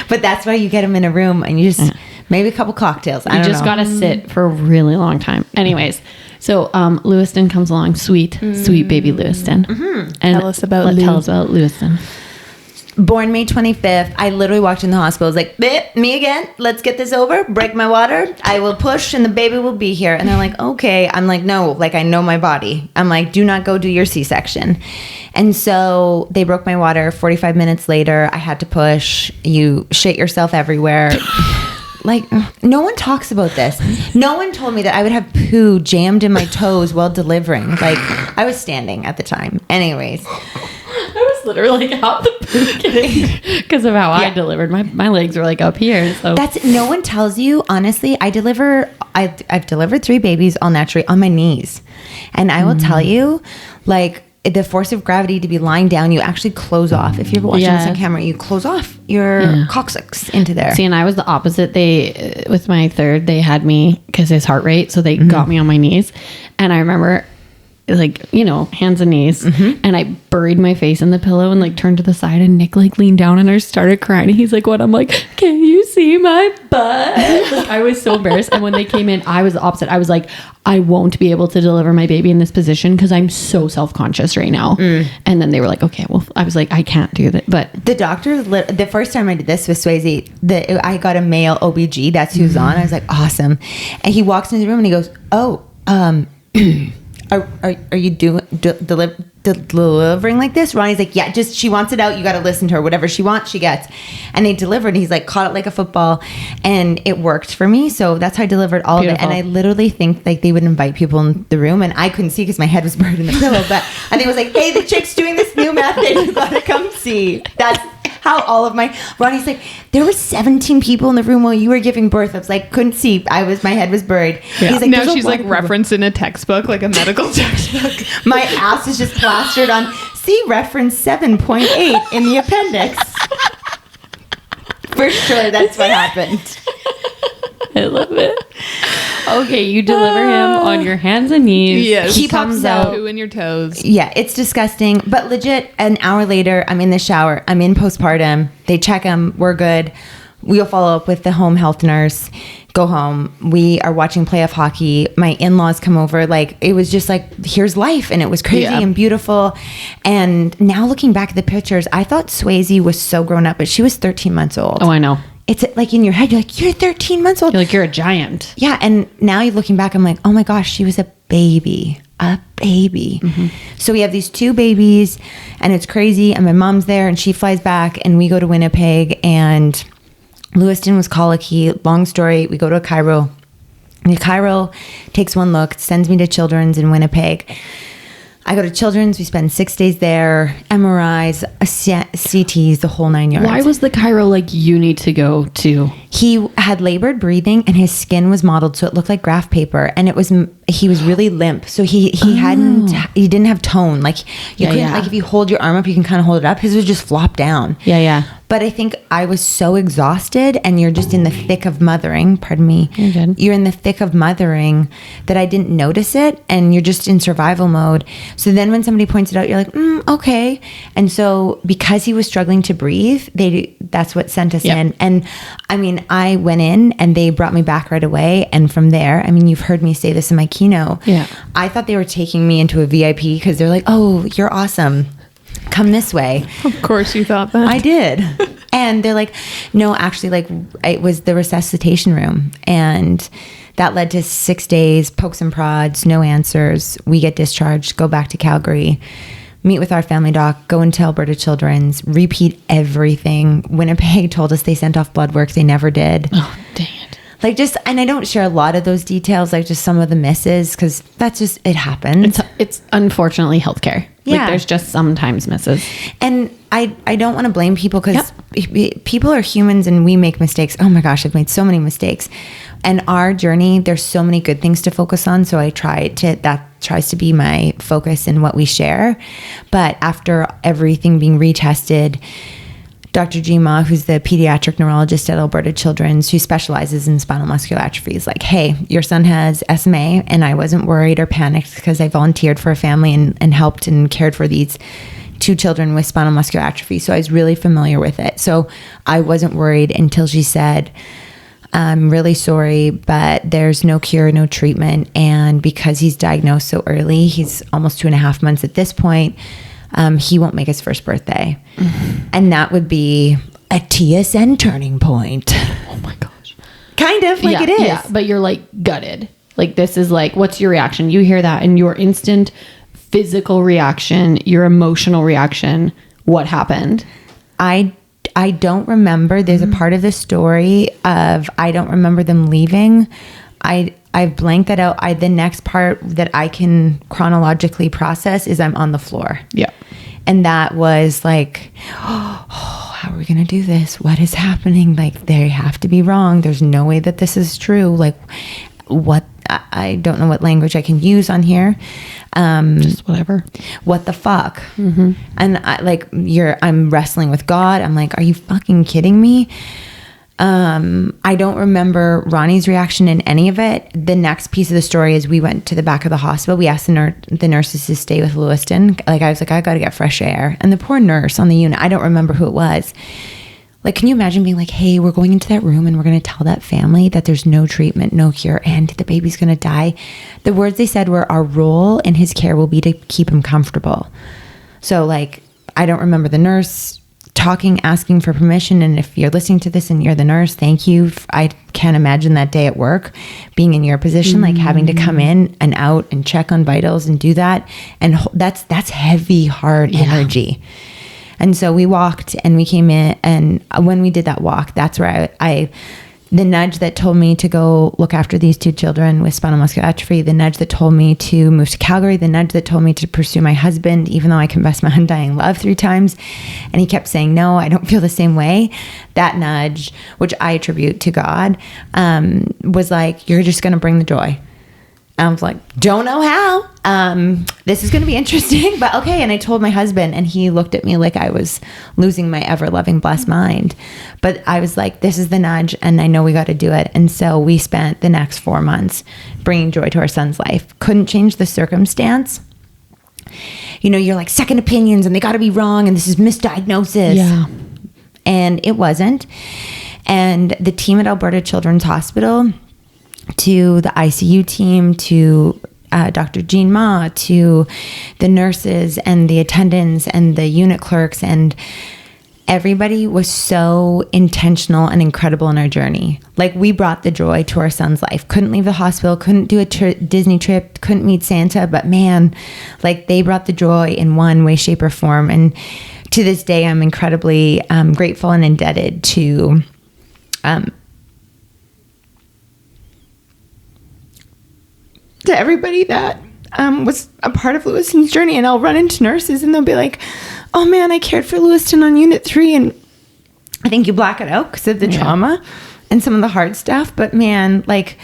But that's why you get him in a room and you just maybe a couple cocktails. I You don't just know. got to sit for a really long time. Anyways, so Lewiston comes along. Sweet baby Lewiston. And Tell us about Lou. Tell us about Lewiston. Born May 25th. I literally walked in the hospital. I was like, me again? Let's get this over. Break my water. I will push and the baby will be here. And they're like, okay. I'm like, no, like, I know my body. I'm like, do not go do your C-section. And so they broke my water. 45 minutes later, I had to push. You shit yourself everywhere. Like, no one talks about this. No one told me that I would have poo jammed in my toes while delivering. Like, I was standing at the time. Anyways. I was literally like, how the poop because of how I delivered. My legs were like up here. So That's no one tells you. Honestly, I've delivered 3 babies all naturally on my knees, and I will tell you, like, the force of gravity to be lying down, you actually close off. If you're watching this on camera, you close off your coccyx into there. See, and I was the opposite. They, with my third, they had me because his heart rate. So they got me on my knees. And I remember, like, you know, hands and knees. And I buried my face in the pillow and like turned to the side, and Nick like leaned down and I started crying. He's like, what? I'm like, can you see my butt? Like, I was so embarrassed. And when they came in, I was the opposite. I was like, I won't be able to deliver my baby in this position because I'm so self-conscious right now. And then they were like, okay, well, I was like, I can't do that. But the doctor, the first time I did this with Swayze, I got a male OBG. That's who's on. I was like, awesome. And he walks into the room and he goes, oh, are you delivering like this? Ronnie's like, yeah, just, she wants it out. You got to listen to her. Whatever she wants, she gets. And they delivered. He's like, caught it like a football, and it worked for me. So that's how I delivered all of it. And I literally think like they would invite people in the room, and I couldn't see because my head was buried in the pillow. But I think it was like, hey, the chick's doing this new method. You got to come see. That's how all of my, Ronnie's like, there were 17 people in the room while you were giving birth. I was like, couldn't see. My head was buried. Yeah. He's like, now she's like referenced in a textbook, like a medical textbook. My ass is just plastered on, see reference 7.8 in the appendix. For sure, that's what happened. I love it. Okay, you deliver him on your hands and knees. Yes. He comes out. Poo in your toes. Yeah, it's disgusting. But legit, an hour later, I'm in the shower. I'm in postpartum. They check him. We're good. We'll follow up with the home health nurse. Go home. We are watching playoff hockey. My in-laws come over. Like, it was just like, here's life. And it was crazy and beautiful. And now looking back at the pictures, I thought Swayze was so grown up, but she was 13 months old. Oh, I know. It's like in your head, you're like, you're 13 months old. You're like, you're a giant. Yeah. And now you're looking back, I'm like, oh my gosh, she was a baby. So we have these two babies, and it's crazy. And my mom's there, and she flies back, and we go to Winnipeg, and Lewiston was colicky. Long story. We go to a chiro. And the chiro takes one look, sends me to Children's in Winnipeg. I go to Children's. We spend 6 days there. MRIs, CTs, the whole 9 yards. Why was the chiro like, you need to go to? He had labored breathing, and his skin was mottled, so it looked like graph paper. And he was really limp, so he didn't have tone. Like you couldn't, like if you hold your arm up, you can kind of hold it up. His was just flop down. Yeah. But I think I was so exhausted, and you're just in the thick of mothering. Pardon me. You're good. You're in the thick of mothering that I didn't notice it, and you're just in survival mode. So then when somebody points it out, you're like, okay. And so because he was struggling to breathe, that's what sent us in. And I mean, I went in, and they brought me back right away. And from there, I mean, you've heard me say this in my keynote. Yeah. I thought they were taking me into a VIP because they're like, oh, you're awesome. Come this way. Of course you thought that. I did. And they're like, no, actually, like, it was the resuscitation room. And that led to 6 days, pokes and prods, no answers. We get discharged, go back to Calgary, meet with our family doc, go into Alberta Children's, repeat everything. Winnipeg told us they sent off blood work. They never did. Oh, dang it. Like, just, and I don't share a lot of those details, like just some of the misses, because that's just, it happens. It's unfortunately healthcare. Yeah. Like, there's just sometimes misses. And I don't want to blame people, because people are humans and we make mistakes. Oh my gosh, I've made so many mistakes. And our journey, there's so many good things to focus on. So that tries to be my focus in what we share. But after everything being retested, Dr. Jima, who's the pediatric neurologist at Alberta Children's, who specializes in spinal muscular atrophy, is like, hey, your son has SMA. And I wasn't worried or panicked because I volunteered for a family and helped and cared for these 2 children with spinal muscular atrophy. So I was really familiar with it. So I wasn't worried until she said, I'm really sorry, but there's no cure, no treatment. And because he's diagnosed so early, he's almost 2.5 months at this point, he won't make his first birthday. Mm-hmm. And that would be a TSN turning point. Oh my gosh. Kind of like it is. Yeah, but you're like gutted. Like, this is like, what's your reaction? You hear that, and your instant physical reaction, your emotional reaction, what happened? I don't remember. There's a part of the story of, I don't remember them leaving. I've blanked that out. The next part that I can chronologically process is I'm on the floor. Yeah. And that was like, oh, how are we going to do this? What is happening? Like, they have to be wrong. There's no way that this is true. Like, what? I don't know what language I can use on here. Just whatever. What the fuck? And I'm wrestling with God. I'm like, are you fucking kidding me? I don't remember Ronnie's reaction in any of it. The next piece of the story is we went to the back of the hospital. We asked the nurses to stay with Lewiston. Like, I was like, I got to get fresh air. And the poor nurse on the unit, I don't remember who it was. Like, can you imagine being like, hey, we're going into that room and we're going to tell that family that there's no treatment, no cure, and the baby's going to die. The words they said were, our role in his care will be to keep him comfortable. So, like, I don't remember the nurse talking, asking for permission. And if you're listening to this and you're the nurse, thank you. I can't imagine that day at work being in your position, like having to come in and out and check on vitals and do that. And that's heavy, hard energy. And so we walked and we came in, and when we did that walk, that's where I the nudge that told me to go look after these 2 children with spinal muscular atrophy, the nudge that told me to move to Calgary, the nudge that told me to pursue my husband, even though I confessed my undying love 3 times, and he kept saying, no, I don't feel the same way. That nudge, which I attribute to God, was like, you're just going to bring the joy. I was like, don't know how. This is going to be interesting, but okay. And I told my husband, and he looked at me like I was losing my ever-loving blessed mind. But I was like, this is the nudge, and I know we got to do it. And so we spent the next 4 months bringing joy to our son's life. Couldn't change the circumstance. You know, you're like second opinions, and they got to be wrong, and this is misdiagnosis. Yeah. And it wasn't. And the team at Alberta Children's Hospital, to the ICU team, to Dr. Jean Ma, to the nurses and the attendants and the unit clerks, and everybody was so intentional and incredible in our journey. Like, we brought the joy to our son's life. Couldn't leave the hospital, couldn't do a Disney trip, couldn't meet Santa, but man, like, they brought the joy in one way, shape, or form. And to this day, I'm incredibly grateful and indebted to everybody that was a part of Lewiston's journey. And I'll run into nurses and they'll be like, oh man, I cared for Lewiston on unit 3. And I think you black it out because of the trauma and some of the hard stuff. But man, like,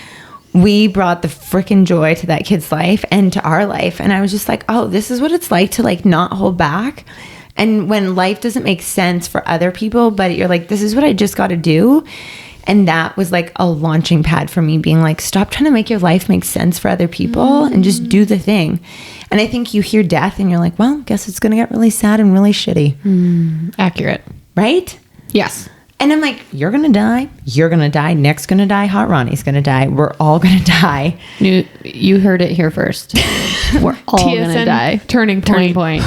we brought the freaking joy to that kid's life and to our life. And I was just like, oh, this is what it's like to like not hold back. And when life doesn't make sense for other people, but you're like, this is what I just got to do. And that was like a launching pad for me, being like, stop trying to make your life make sense for other people and just do the thing. And I think you hear death and you're like, well, guess it's going to get really sad and really shitty. Accurate. Right? Yes. And I'm like, you're going to die. You're going to die. Nick's going to die. Hot Ronnie's going to die. We're all going to die. You heard it here first. We're all going to die. Turning point.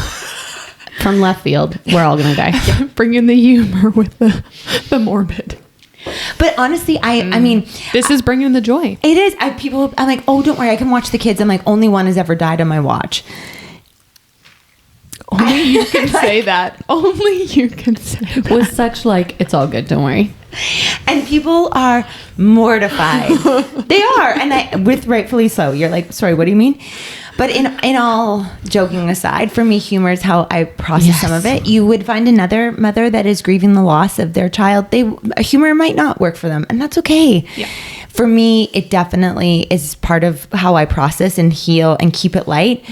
From left field, we're all going to die. Bring in the humor with the morbid. But honestly, I mean, this is bringing the joy. It is. I'm like, oh, don't worry, I can watch the kids. I'm like, only one has ever died on my watch. Only you can say that. Only you can say that. With such like, it's all good, don't worry. And people are mortified. They are, and with rightfully so. You're like, sorry, what do you mean? But in all joking aside, for me, humor is how I process some of it. You would find another mother that is grieving the loss of their child. Humor might not work for them, and that's okay. Yeah. For me, it definitely is part of how I process and heal and keep it light,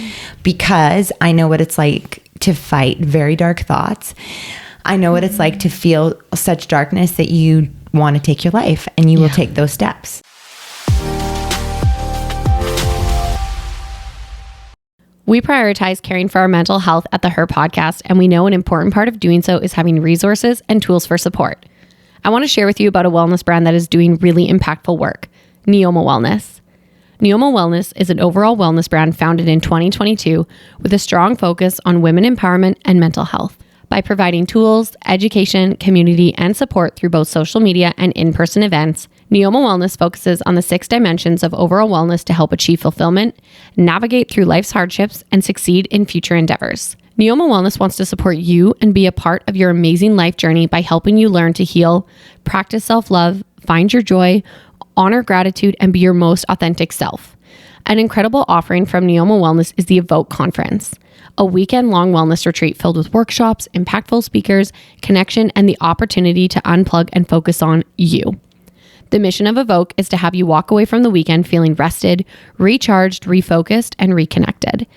because I know what it's like to fight very dark thoughts. I know what it's like to feel such darkness that you want to take your life, and you will take those steps. We prioritize caring for our mental health at the Her podcast, and we know an important part of doing so is having resources and tools for support. I want to share with you about a wellness brand that is doing really impactful work, Neoma Wellness. Neoma Wellness is an overall wellness brand founded in 2022 with a strong focus on women empowerment and mental health. By providing tools, education, community, and support through both social media and in-person events, Neoma Wellness focuses on the 6 dimensions of overall wellness to help achieve fulfillment, navigate through life's hardships, and succeed in future endeavors. Neoma Wellness wants to support you and be a part of your amazing life journey by helping you learn to heal, practice self-love, find your joy, honor gratitude, and be your most authentic self. An incredible offering from Neoma Wellness is the Evoke Conference, a weekend-long wellness retreat filled with workshops, impactful speakers, connection, and the opportunity to unplug and focus on you. The mission of Evoke is to have you walk away from the weekend feeling rested, recharged, refocused, and reconnected.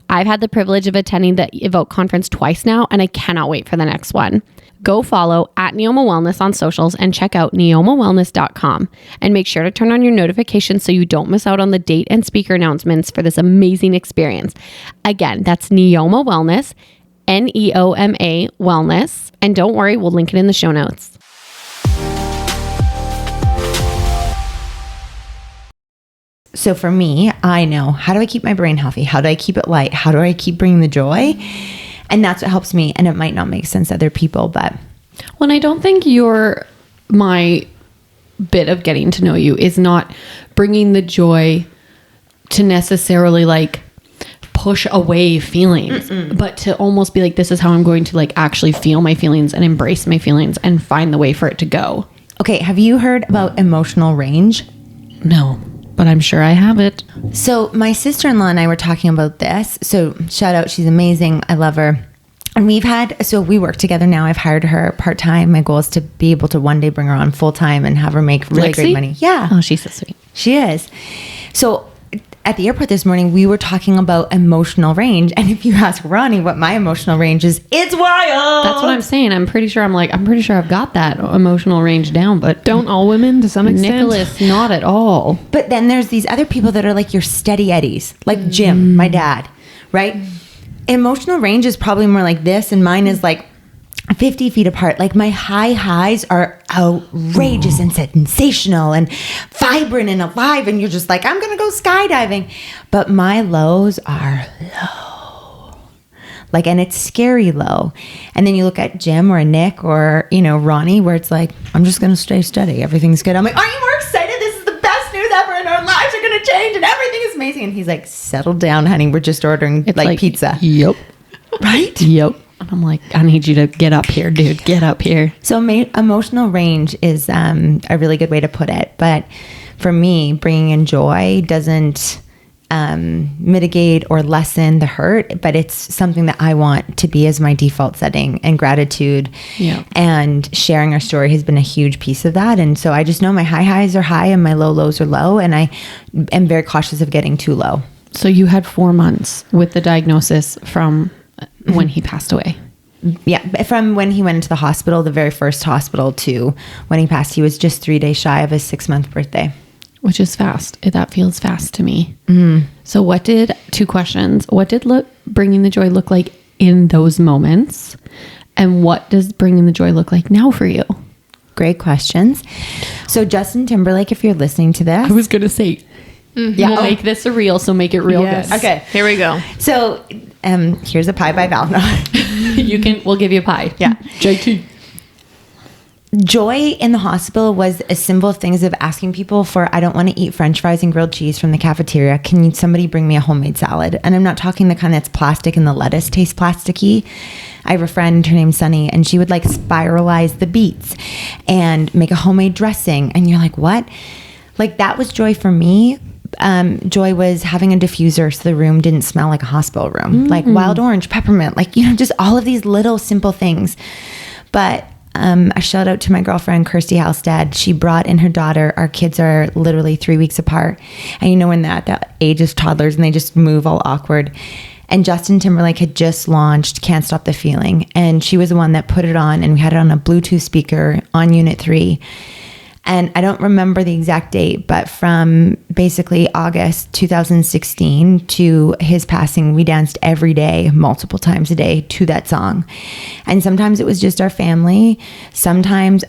I've had the privilege of attending the Evoke conference twice now, and I cannot wait for the next one. Go follow @Neoma Wellness on socials and check out neomawellness.com. And make sure to turn on your notifications so you don't miss out on the date and speaker announcements for this amazing experience. Again, that's Neoma Wellness, Neoma Wellness. And don't worry, we'll link it in the show notes. So for me, I know, how do I keep my brain healthy? How do I keep it light? How do I keep bringing the joy? And that's what helps me. And it might not make sense to other people, but. Well, and I don't think my bit of getting to know you is not bringing the joy to necessarily like push away feelings, but to almost be like, this is how I'm going to like actually feel my feelings and embrace my feelings and find the way for it to go. Okay. Have you heard about emotional range? No, but I'm sure I have it. So my sister-in-law and I were talking about this. So shout out, she's amazing. I love her. And we work together now. I've hired her part-time. My goal is to be able to one day bring her on full-time and have her make really great money. Yeah. Oh, she's so sweet. She is. So at the airport this morning, we were talking about emotional range. And if you ask Ronnie what my emotional range is, it's wild. That's what I'm saying. I'm pretty sure I've got that emotional range down, but Don't all women to some extent? Nicholas, not at all. But then there's these other people that are like your steady eddies, like Jim, my dad, right? Emotional range is probably more like this, and mine is like 50 feet apart. Like my highs are outrageous and sensational and vibrant and alive, and you're just like, I'm gonna go skydiving. But my lows are low, like, and it's scary low. And then you look at Jim or Nick or Ronnie, where it's like, I'm just gonna stay steady, everything's good. I'm like, aren't you more excited? This is the best news ever, and our lives are gonna change and everything is amazing. And he's like, settle down, honey, we're just ordering like pizza. Yep. Right? Yep. And I'm like, I need you to get up here, dude. Get up here. So emotional range is a really good way to put it. But for me, bringing in joy doesn't mitigate or lessen the hurt, but it's something that I want to be as my default setting. And gratitude and sharing our story has been a huge piece of that. And so I just know my highs are high and my lows are low. And I am very cautious of getting too low. So you had 4 months with the diagnosis from when he passed away. Yeah, from when he went into the hospital, the very first hospital, to when he passed. He was just 3 days shy of his 6-month birthday. Which is fast. That feels fast to me. So 2 questions. What did bringing the joy look like in those moments? And what does bringing the joy look like now for you? Great questions. So Justin Timberlake, if you're listening to this. I was going to say, we'll make this a reel, so make it real good. Okay. Here we go. So here's a pie by Val. We'll give you a pie. Yeah. JT. Joy in the hospital was a symbol of things of asking people for, I don't want to eat French fries and grilled cheese from the cafeteria. Can somebody bring me a homemade salad? And I'm not talking the kind that's plastic and the lettuce tastes plasticky. I have a friend, her name's Sunny, and she would like spiralize the beets and make a homemade dressing. And you're like, what? Like that was joy for me. Joy was having a diffuser so the room didn't smell like a hospital room, like wild orange, peppermint, like, just all of these little simple things. But a shout out to my girlfriend, Kirsty Halstead. She brought in her daughter. Our kids are literally 3 weeks apart. And when that age is toddlers and they just move all awkward. And Justin Timberlake had just launched Can't Stop the Feeling. And she was the one that put it on, and we had it on a Bluetooth speaker on Unit 3. And I don't remember the exact date, but from basically August 2016 to his passing, we danced every day, multiple times a day to that song. And sometimes it was just our family. Sometimes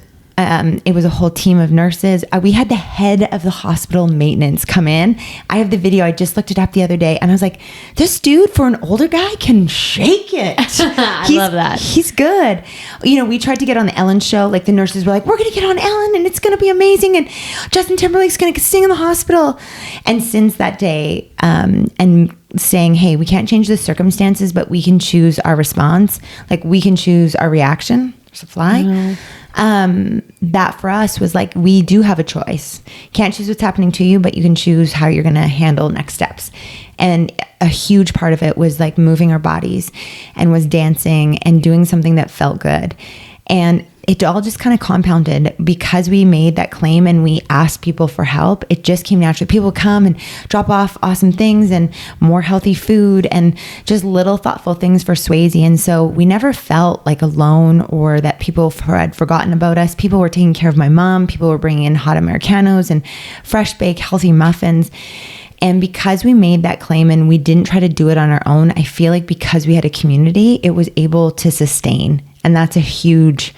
it was a whole team of nurses. We had the head of the hospital maintenance come in. I have the video. I just looked it up the other day, and I was like, this dude, for an older guy, can shake it. I love that. He's good. We tried to get on the Ellen show. Like the nurses were like, we're going to get on Ellen and it's going to be amazing. And Justin Timberlake's going to sing in the hospital. And since that day, and saying, hey, we can't change the circumstances, but we can choose our response. Like we can choose our reaction. There's a fly. That for us was like, we do have a choice. Can't choose what's happening to you, but you can choose how you're going to handle next steps. And a huge part of it was like moving our bodies and was dancing and doing something that felt good. And it all just kind of compounded because we made that claim and we asked people for help. It just came naturally. People come and drop off awesome things and more healthy food and just little thoughtful things for Swayze. And so we never felt like alone or that people had forgotten about us. People were taking care of my mom. People were bringing in hot Americanos and fresh baked healthy muffins. And because we made that claim and we didn't try to do it on our own, I feel like because we had a community, it was able to sustain. And that's a huge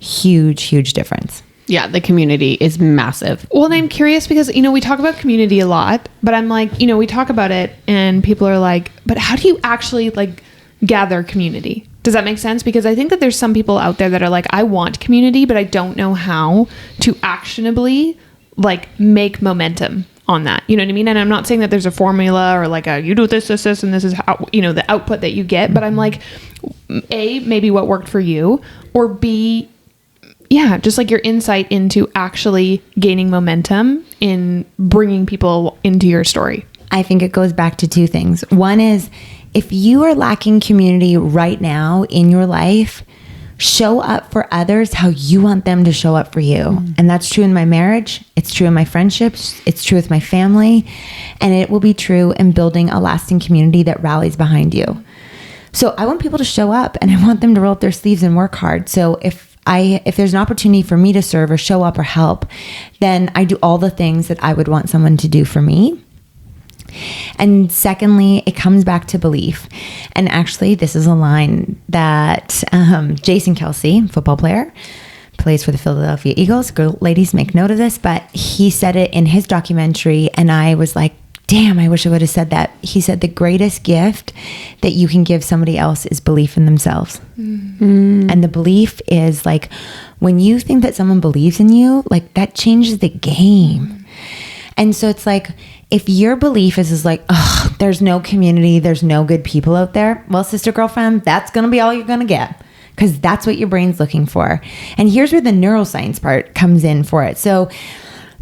difference. Yeah, the community is massive. Well, and I'm curious because, we talk about community a lot, but I'm like, we talk about it and people are like, but how do you actually like gather community? Does that make sense? Because I think that there's some people out there that are like, I want community, but I don't know how to actionably like make momentum on that. You know what I mean? And I'm not saying that there's a formula or like you do this, and this is how, the output that you get, but I'm like, A, maybe what worked for you, or B, yeah, just like your insight into actually gaining momentum in bringing people into your story. I think it goes back to two things. One is if you are lacking community right now in your life, show up for others how you want them to show up for you. And that's true in my marriage. It's true in my friendships. It's true with my family. And it will be true in building a lasting community that rallies behind you. So I want people to show up and I want them to roll up their sleeves and work hard. So if there's an opportunity for me to serve or show up or help, then I do all the things that I would want someone to do for me. And secondly, it comes back to belief. And actually, this is a line that Jason Kelsey, football player, plays for the Philadelphia Eagles. Girl, ladies, make note of this. But he said it in his documentary, and I was like, damn, I wish I would have said that. He said the greatest gift that you can give somebody else is belief in themselves. Mm-hmm. And the belief is like, when you think that someone believes in you, like that changes the game. And so it's like, if your belief is like, oh, there's no community, there's no good people out there. Well, sister girlfriend, that's going to be all you're going to get, because that's what your brain's looking for. And here's where the neuroscience part comes in for it. So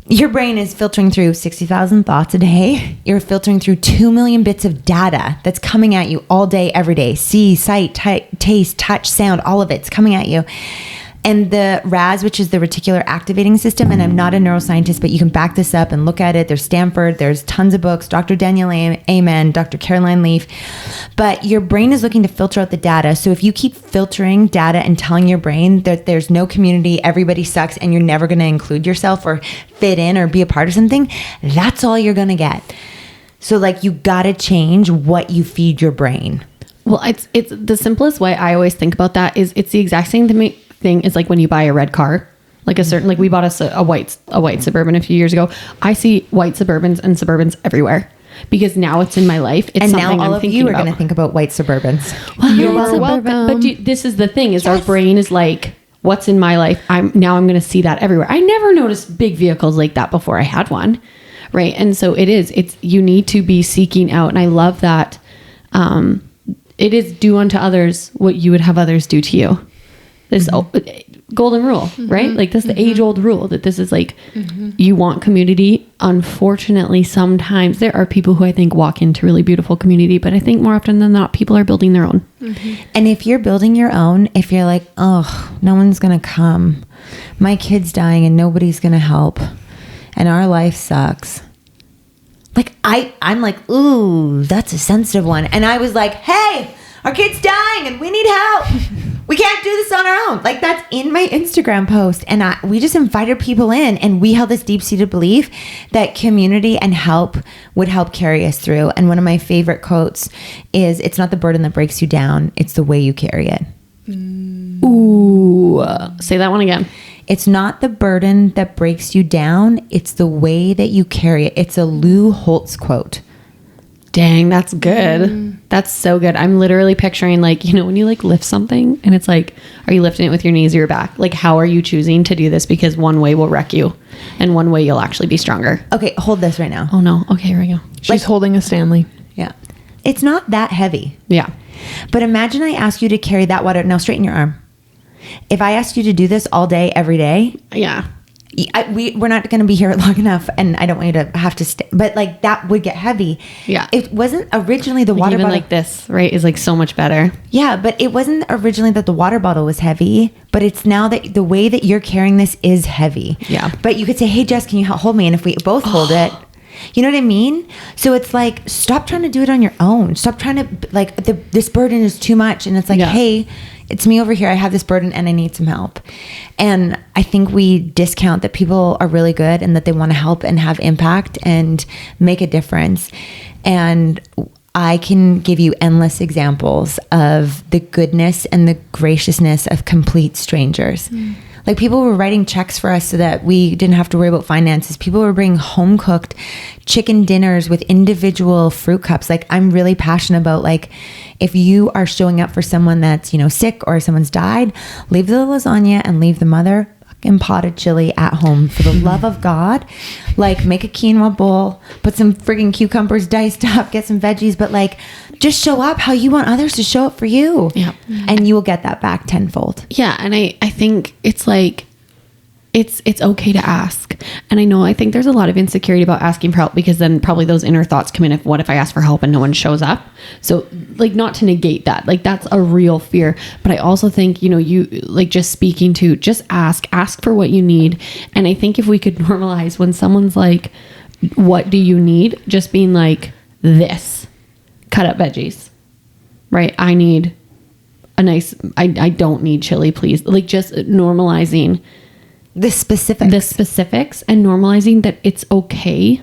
your brain is filtering through 60,000 thoughts a day. You're filtering through 2 million bits of data that's coming at you all day, every day. See, sight, taste, touch, sound, all of it's coming at you. And the RAS, which is the reticular activating system, and I'm not a neuroscientist, but you can back this up and look at it. There's Stanford, there's tons of books, Dr. Daniel Amen, Dr. Caroline Leaf. But your brain is looking to filter out the data. So if you keep filtering data and telling your brain that there's no community, everybody sucks, and you're never going to include yourself or fit in or be a part of something, that's all you're going to get. So like you got to change what you feed your brain. Well, it's the simplest way I always think about that is it's the exact same thing is like when you buy a red car, like a certain, like we bought a white Suburban a few years ago. I see white Suburbans and Suburbans everywhere because now it's in my life. It's and something now all I'm of thinking you are about. going to think about white Suburbans. Well, You're welcome. But this is the thing is our brain is like, what's in my life? I'm going to see that everywhere. I never noticed big vehicles like that before I had one. Right. And so you need to be seeking out. And I love that. It is do unto others what you would have others do to you. This golden rule, right? Like this is the age old rule that this is like, you want community. Unfortunately, sometimes there are people who I think walk into really beautiful community, but I think more often than not, people are building their own. And if you're building your own, if you're like, oh, no one's going to come, my kid's dying and nobody's going to help and our life sucks. Like I'm like, ooh, that's a sensitive one. And I was like, hey, our kid's dying and we need help. We can't do this on our own. Like that's in my Instagram post. And we just invited people in and we held this deep-seated belief that community and help would help carry us through. And one of my favorite quotes is, it's not the burden that breaks you down, it's the way you carry it. Ooh, say that one again. It's not the burden that breaks you down, it's the way that you carry it. It's a Lou Holtz quote. Dang, that's good. That's so good. I'm literally picturing like, when you like lift something and it's like, are you lifting it with your knees or your back? Like, how are you choosing to do this? Because one way will wreck you and one way you'll actually be stronger. Okay, hold this right now. Oh no. Okay, here we go. She's holding a Stanley. Yeah. It's not that heavy. Yeah. But imagine I ask you to carry that water. Now straighten your arm. If I asked you to do this all day, every day. Yeah. we're not going to be here long enough, and I don't want you to have to stay. But like that would get heavy. Yeah. It wasn't originally the like water even bottle. like this, right, is like so much better. Yeah, but it wasn't originally that the water bottle was heavy, but it's now that the way that you're carrying this is heavy. Yeah. But you could say, hey, Jess, can you hold me? And if we both hold it, you know what I mean? So it's like, stop trying to do it on your own. Stop trying to, like, this burden is too much. And it's like, hey, it's me over here. I have this burden and I need some help. And I think we discount that people are really good and that they want to help and have impact and make a difference. And I can give you endless examples of the goodness and the graciousness of complete strangers. Like, people were writing checks for us so that we didn't have to worry about finances. People were bringing home cooked chicken dinners with individual fruit cups. Like, I'm really passionate about, like, if you are showing up for someone that's, you know, sick or someone's died, leave the lasagna and leave the mother fucking potted chili at home for the love of God. Like, make a quinoa bowl, put some friggin' cucumbers diced up, get some veggies, but like, just show up how you want others to show up for you. Yeah. And you will get that back tenfold. Yeah. And I think it's like, it's okay to ask. And I think there's a lot of insecurity about asking for help, because then probably those inner thoughts come in of, what if I ask for help and no one shows up? So like, not to negate that, like, that's a real fear. But I also think, you know, you like, just speaking to, just ask for what you need. And I think if we could normalize when someone's like, what do you need? Just being like, this, cut up veggies, right? I need a nice, I don't need chili, please. Like, just normalizing The specifics and normalizing that it's okay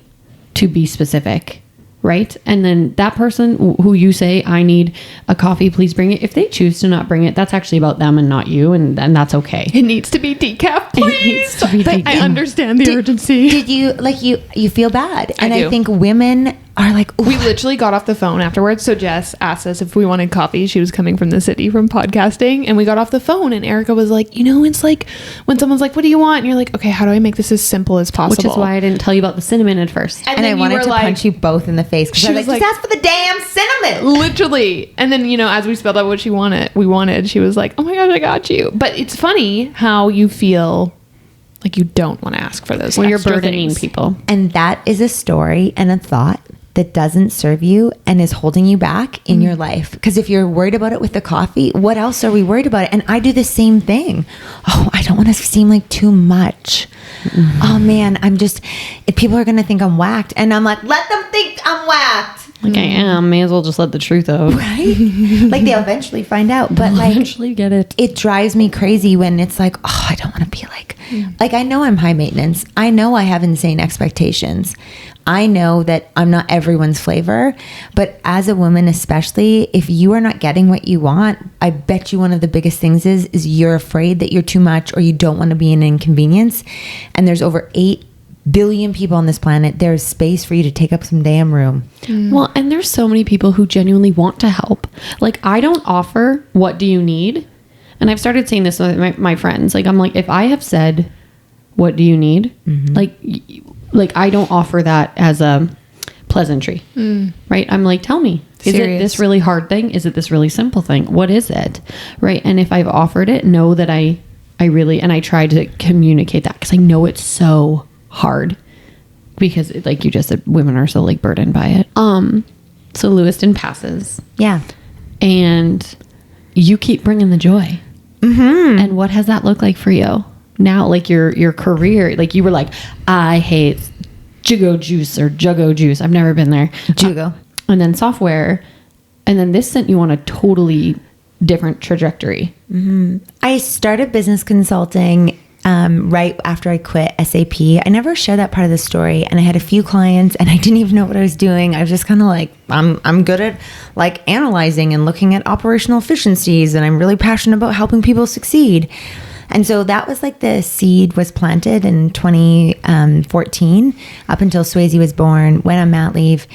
to be specific, right? And then that person who you say, I need a coffee, please bring it. If they choose to not bring it, that's actually about them and not you, and that's okay. It needs to be decaf, please. It needs to be decaf. I understand the urgency. Did you, like, you feel bad? And do. I think women are like, We literally got off the phone afterwards. So Jess asked us if we wanted coffee. She was coming from the city from podcasting, and we got off the phone, and Erica was like, you know, it's like when someone's like, what do you want? And you're like, okay, how do I make this as simple as possible? Which is why I didn't tell you about the cinnamon at first. and I wanted to punch you both in the face, because I was like, just ask for the damn cinnamon. Literally. And then, you know, as we spelled out what we wanted, she was like, oh my gosh, I got you. But it's funny how you feel like you don't want to ask for those When you're extra burdening things. people. And that is a story and a thought that doesn't serve you and is holding you back in your life. Because if you're worried about it with the coffee, what else are we worried about? And I do the same thing. Oh, I don't want to seem like too much. Oh man, people are going to think I'm whacked. And I'm like, let them think I'm whacked. Like, I am. May as well just let the truth out. Right? Like, they'll eventually find out. But like, Eventually get it. it drives me crazy when it's like, oh, I don't want to be like, I know I'm high maintenance. I know I have insane expectations. I know that I'm not everyone's flavor, but as a woman, especially, if you are not getting what you want, I bet you one of the biggest things is you're afraid that you're too much, or you don't want to be an inconvenience. And there's over 8 billion people on this planet. There's space for you to take up some damn room. Well, and there's so many people who genuinely want to help. Like, I don't offer, what do you need? And I've started saying this with my friends. Like, I'm like, if I have said, what do you need? Like I don't offer that as a pleasantry, right? I'm like, tell me, is it this really hard thing? Is it this really simple thing? What is it? Right. And if I've offered it, know that I really, and I try to communicate that, because I know it's so hard, because like you just said, women are so like burdened by it. So Lewiston passes. Yeah. And you keep bringing the joy. And what has that looked like for you now? Like your career, like you were like, I hate Jugo juice. I've never been there. Jugo. And then software. And then this sent you on a totally different trajectory. I started business consulting right after I quit SAP. I never shared that part of the story, and I had a few clients, and I didn't even know what I was doing. I was just kind of like, I'm good at like analyzing and looking at operational efficiencies, and I'm really passionate about helping people succeed. And so that was like the seed was planted in 2014 up until Swayze was born, went on mat leave,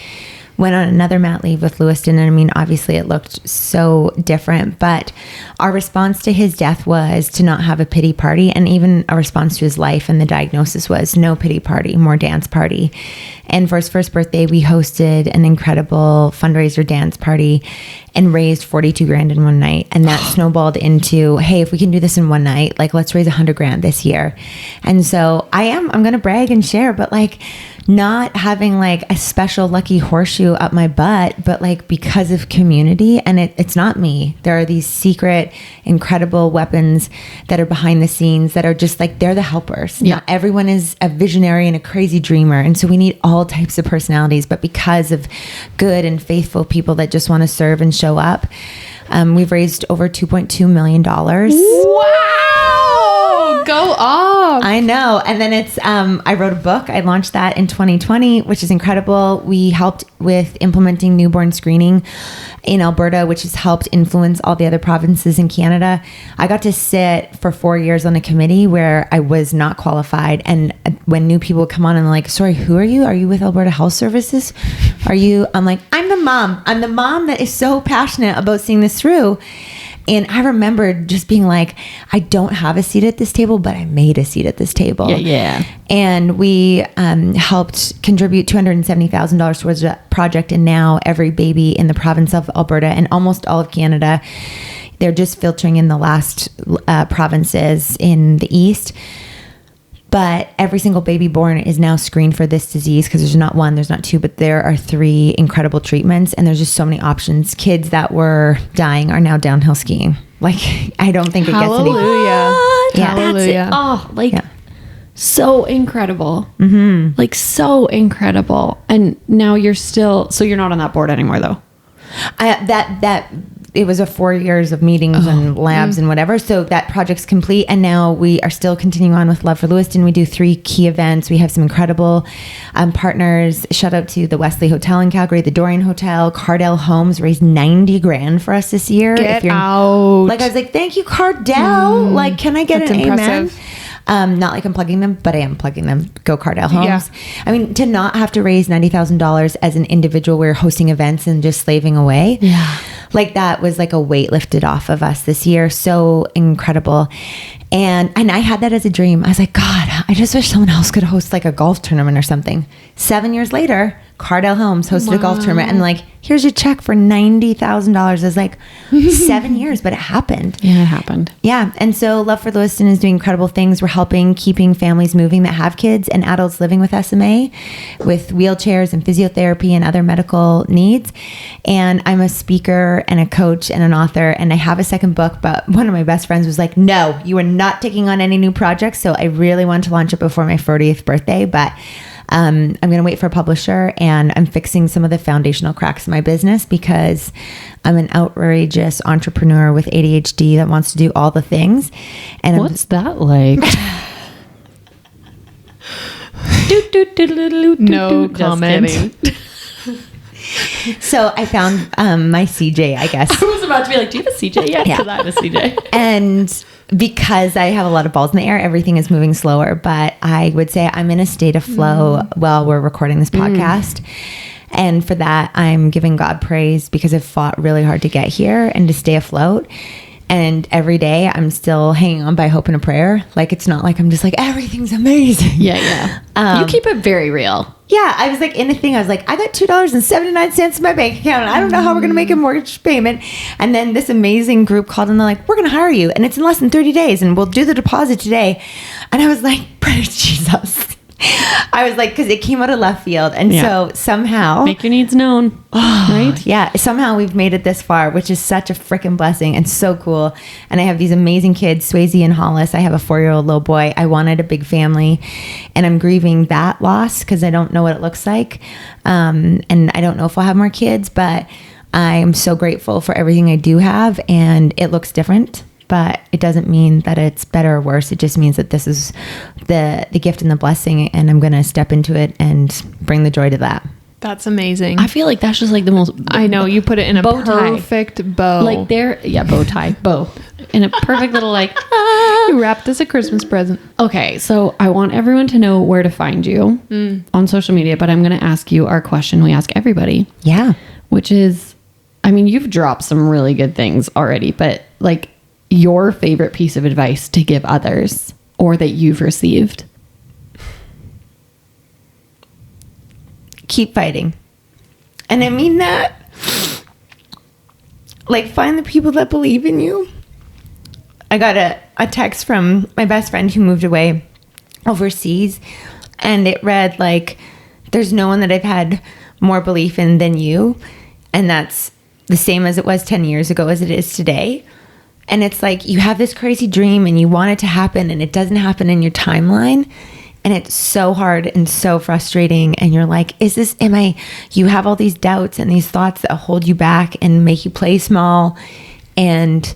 went on another mat leave with Lewiston. And I mean, obviously it looked so different, but our response to his death was to not have a pity party. And even a response to his life and the diagnosis was no pity party, more dance party. And for his first birthday, we hosted an incredible fundraiser dance party and raised 42 grand in one night. And that snowballed into, hey, if we can do this in one night, like let's raise 100 grand this year. And so I'm going to brag and share, but like not having like a special lucky horseshoe up my butt, but like because of community. And it's not me. There are these secret, incredible weapons that are behind the scenes that are just like, they're the helpers. Yeah. Not everyone is a visionary and a crazy dreamer. And so we need all types of personalities, but because of good and faithful people that just want to serve and show up, we've raised over $2.2 million. Wow! Go off. I know. And then it's, I wrote a book. I launched that in 2020, which is incredible. We helped with implementing newborn screening in Alberta, which has helped influence all the other provinces in Canada. I got to sit for 4 years on a committee where I was not qualified. And when new people come on and they're like, sorry, who are you? Are you with Alberta Health Services? I'm like, I'm the mom. I'm the mom that is so passionate about seeing this through. And I remember just being like, I don't have a seat at this table, but I made a seat at this table. Yeah. And we helped contribute $270,000 towards that project. And now every baby in the province of Alberta and almost all of Canada, they're just filtering in the last provinces in the east. But every single baby born is now screened for this disease because there's not one, there's not two, but there are 3 incredible treatments. And there's just so many options. Kids that were dying are now downhill skiing. Like, I don't think it gets any... Hallelujah. Yeah. Hallelujah. Oh, like so incredible. Mm-hmm. Like so incredible. And now you're still, so you're not on that board anymore though. It was a 4 years of meetings and labs and whatever. So that project's complete. And now we are still continuing on with Love for Lewiston. We do 3 key events. We have some incredible partners. Shout out to the Wesley Hotel in Calgary, the Dorian Hotel, Cardell Homes raised 90 grand for us this year. Get out. Like I was like, thank you, Cardell. Like, can I get That's an impressive. amen? Not like I'm plugging them, but I am plugging them. Go Cardell Homes. Yeah. I mean, to not have to raise $90,000 as an individual, we're hosting events and just slaving away. Yeah. Like that was like a weight lifted off of us this year. So incredible. And I had that as a dream. I was like, God, I just wish someone else could host like a golf tournament or something. 7 years later, Cardell Homes hosted a golf tournament and like, here's your check for $90,000. It was like 7 years, but it happened. Yeah, it happened. Yeah. And so Love for Lewiston is doing incredible things. We're helping keeping families moving that have kids and adults living with SMA, with wheelchairs and physiotherapy and other medical needs. And I'm a speaker and a coach and an author, and I have a second book, but one of my best friends was like, no, you are not taking on any new projects. So I really want to launch it before my 40th birthday, but I'm going to wait for a publisher, and I'm fixing some of the foundational cracks in my business because I'm an outrageous entrepreneur with ADHD that wants to do all the things. And What's that like? No Just comment. kidding. so I found my CJ, I guess. I was about to be like, do you have a CJ yet? Yeah. Because I have a CJ. And because I have a lot of balls in the air, everything is moving slower. But I would say I'm in a state of flow while we're recording this podcast. And for that, I'm giving God praise because I've fought really hard to get here and to stay afloat. And every day I'm still hanging on by hope and a prayer. Like, it's not like I'm just like, everything's amazing. Yeah. You keep it very real. Yeah, I was like in a thing. I was like, I got $2.79 in my bank account. I don't know how we're going to make a mortgage payment. And then this amazing group called and they're like, we're going to hire you. And it's in less than 30 days and we'll do the deposit today. And I was like, praise Jesus. I was like, because it came out of left field. And so somehow... Make your needs known. Right? Yeah. Somehow we've made it this far, which is such a freaking blessing and so cool. And I have these amazing kids, Swayze and Hollis. I have a 4-year-old little boy. I wanted a big family. And I'm grieving that loss because I don't know what it looks like. And I don't know if I'll have more kids, but I'm so grateful for everything I do have. And it looks different. But it doesn't mean that it's better or worse. It just means that this is the gift and the blessing, and I'm going to step into it and bring the joy to that. That's amazing. I feel like that's just like the most... I know, you put it in a bow tie. perfect bow. Like bow tie, bow. In a perfect little like... You wrapped us a Christmas present. Okay, so I want everyone to know where to find you on social media, but I'm going to ask you our question we ask everybody. Yeah. Which is, I mean, you've dropped some really good things already, but like your favorite piece of advice to give others or that you've received. Keep fighting. And I mean that. Like, find the people that believe in you. I got a text from my best friend who moved away overseas, and it read like, there's no one that I've had more belief in than you. And that's the same as it was 10 years ago as it is today. And it's like, you have this crazy dream and you want it to happen and it doesn't happen in your timeline. And it's so hard and so frustrating. And you're like, you have all these doubts and these thoughts that hold you back and make you play small, and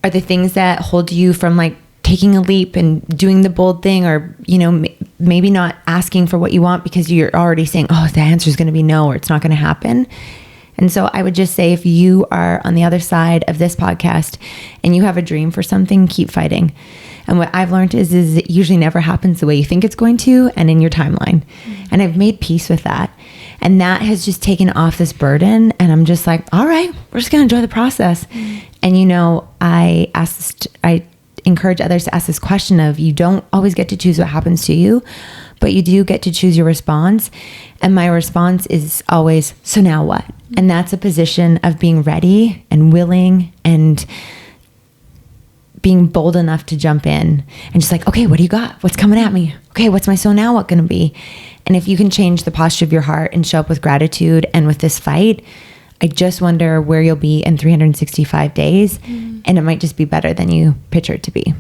are the things that hold you from like taking a leap and doing the bold thing, or, you know, maybe not asking for what you want because you're already saying, oh, the answer is going to be no, or it's not going to happen. And so I would just say, if you are on the other side of this podcast and you have a dream for something, keep fighting. And what I've learned is it usually never happens the way you think it's going to and in your timeline. And I've made peace with that. And that has just taken off this burden. And I'm just like, all right, we're just going to enjoy the process. And, you know, I encourage others to ask this question of, you don't always get to choose what happens to you, but you do get to choose your response. And my response is always, so now what? And that's a position of being ready and willing and being bold enough to jump in and just like, okay, what do you got? What's coming at me? Okay, what's my so now what going to be? And if you can change the posture of your heart and show up with gratitude and with this fight, I just wonder where you'll be in 365 days. And it might just be better than you picture it to be.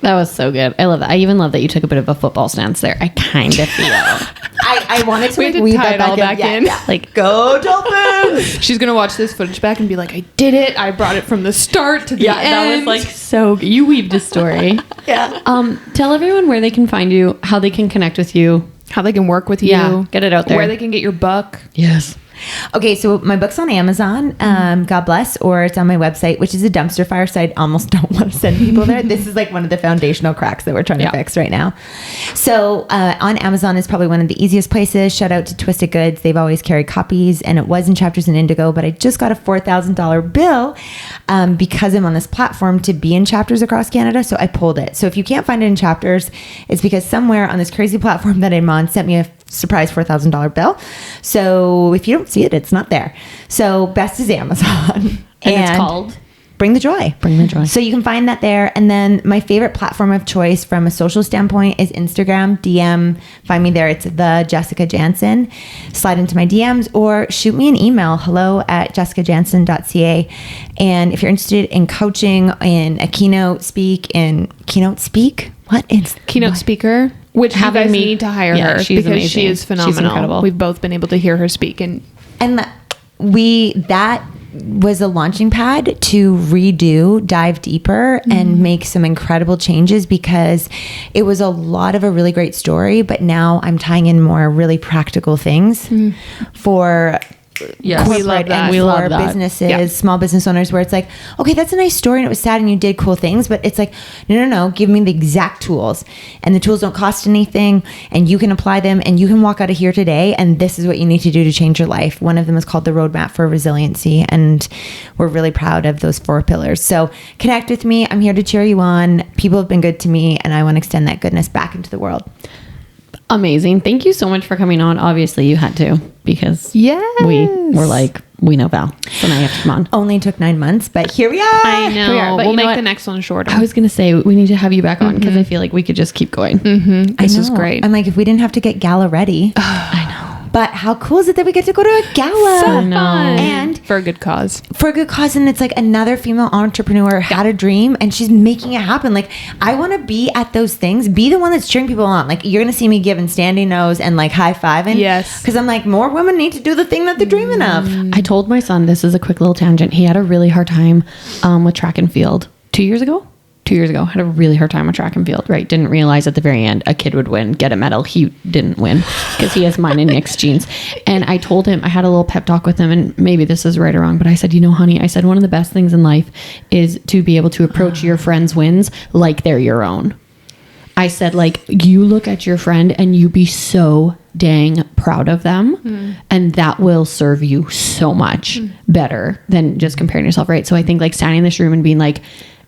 That was so good. I love that. I even love that you took a bit of a football stance there. I kind of feel. I wanted to We had to weave tie that it all back in. Yeah. like, Go Dolphins! She's going to watch this footage back and be like, I did it. I brought it from the start to the end. that was like so good. You weaved a story. Yeah. Tell everyone where they can find you, how they can connect with you. How they can work with you. Yeah, get it out there. Where they can get your book. Yes. Okay, so my book's on Amazon, God bless, or it's on my website, which is a dumpster fire site. I almost don't want to send people there. This is like one of the foundational cracks that we're trying to fix right now. So on Amazon is probably one of the easiest places. Shout out to Twisted Goods. They've always carried copies, and it was in Chapters in Indigo, but I just got a $4,000 bill because I'm on this platform to be in Chapters across Canada, so I pulled it. So if you can't find it in Chapters, it's because somewhere on this crazy platform that I'm on sent me a surprise $4,000 bill. So if you don't see it, it's not there. So best is Amazon. And it's called Bring the Joy. Bring the Joy. So you can find that there. And then my favorite platform of choice from a social standpoint is Instagram. DM, find me there. It's the Jessica Janzen. Slide into my DMs or shoot me an email, hello@jessicajanzen.ca. And if you're interested in coaching, in a keynote speaker, Which Having you guys me- need to hire Yeah, her she's because she amazing. is phenomenal. She's incredible. We've both been able to hear her speak, and that was a launching pad to dive deeper and make some incredible changes, because it was a lot of a really great story, but now I'm tying in more really practical things for Yes. corporate We love that. and We for love that. businesses, Yeah. small business owners, where it's like, okay, that's a nice story and it was sad and you did cool things, but it's like, no, give me the exact tools, and the tools don't cost anything and you can apply them and you can walk out of here today and this is what you need to do to change your life. One of them is called the Roadmap for Resiliency, and we're really proud of those 4 pillars. So connect with me. I'm here to cheer you on. People have been good to me and I want to extend that goodness back into the world. Amazing. Thank you so much for coming on. Obviously, you had to, because yes, we were like, we know Val, so now you have to come on. Only took 9 months, but here we are. I know. we are, but Well, we'll you know make what? the next one shorter. I was going to say, we need to have you back on because I feel like we could just keep going. This is know. great. I'm like, if we didn't have to get gala ready. I know. But how cool is it that we get to go to a gala? So I know. fun. And for a good cause. for a good cause. And it's like another female entrepreneur had a dream and she's making it happen. Like, I want to be at those things, be the one that's cheering people on. Like, you're going to see me giving standing O's and like high-fiving. Yes. Because I'm like, more women need to do the thing that they're dreaming of. I told my son, this is a quick little tangent. He had a really hard time with track and field 2 years ago. 2 years ago, had a really hard time on track and field, right? Didn't realize at the very end a kid would win, get a medal. He didn't win because he has mine and Nick's genes. And I told him, I had a little pep talk with him, and maybe this is right or wrong, but I said, honey, I said, one of the best things in life is to be able to approach your friends' wins like they're your own. I said, like, you look at your friend and you be so dang proud of them, and that will serve you so much better than just comparing yourself, right? So I think, like, standing in this room and being like,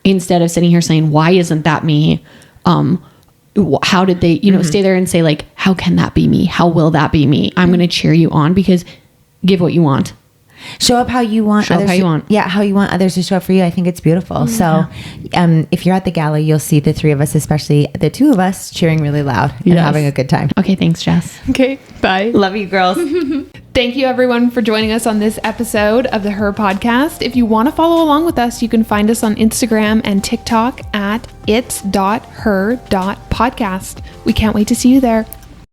instead of sitting here saying, why isn't that me? How did they, stay there and say, like, how can that be me? How will that be me? I'm going to cheer you on, because give what you want. Show up how you want. Show up how you want. Yeah, how you want others to show up for you. I think it's beautiful. So if you're at the gala, you'll see the three of us, especially the two of us, cheering really loud and having a good time. Okay, thanks, Jess. Okay, bye. Love you, girls. Thank you, everyone, for joining us on this episode of the Her Podcast. If you want to follow along with us, you can find us on Instagram and TikTok at its.her.podcast. We can't wait to see you there.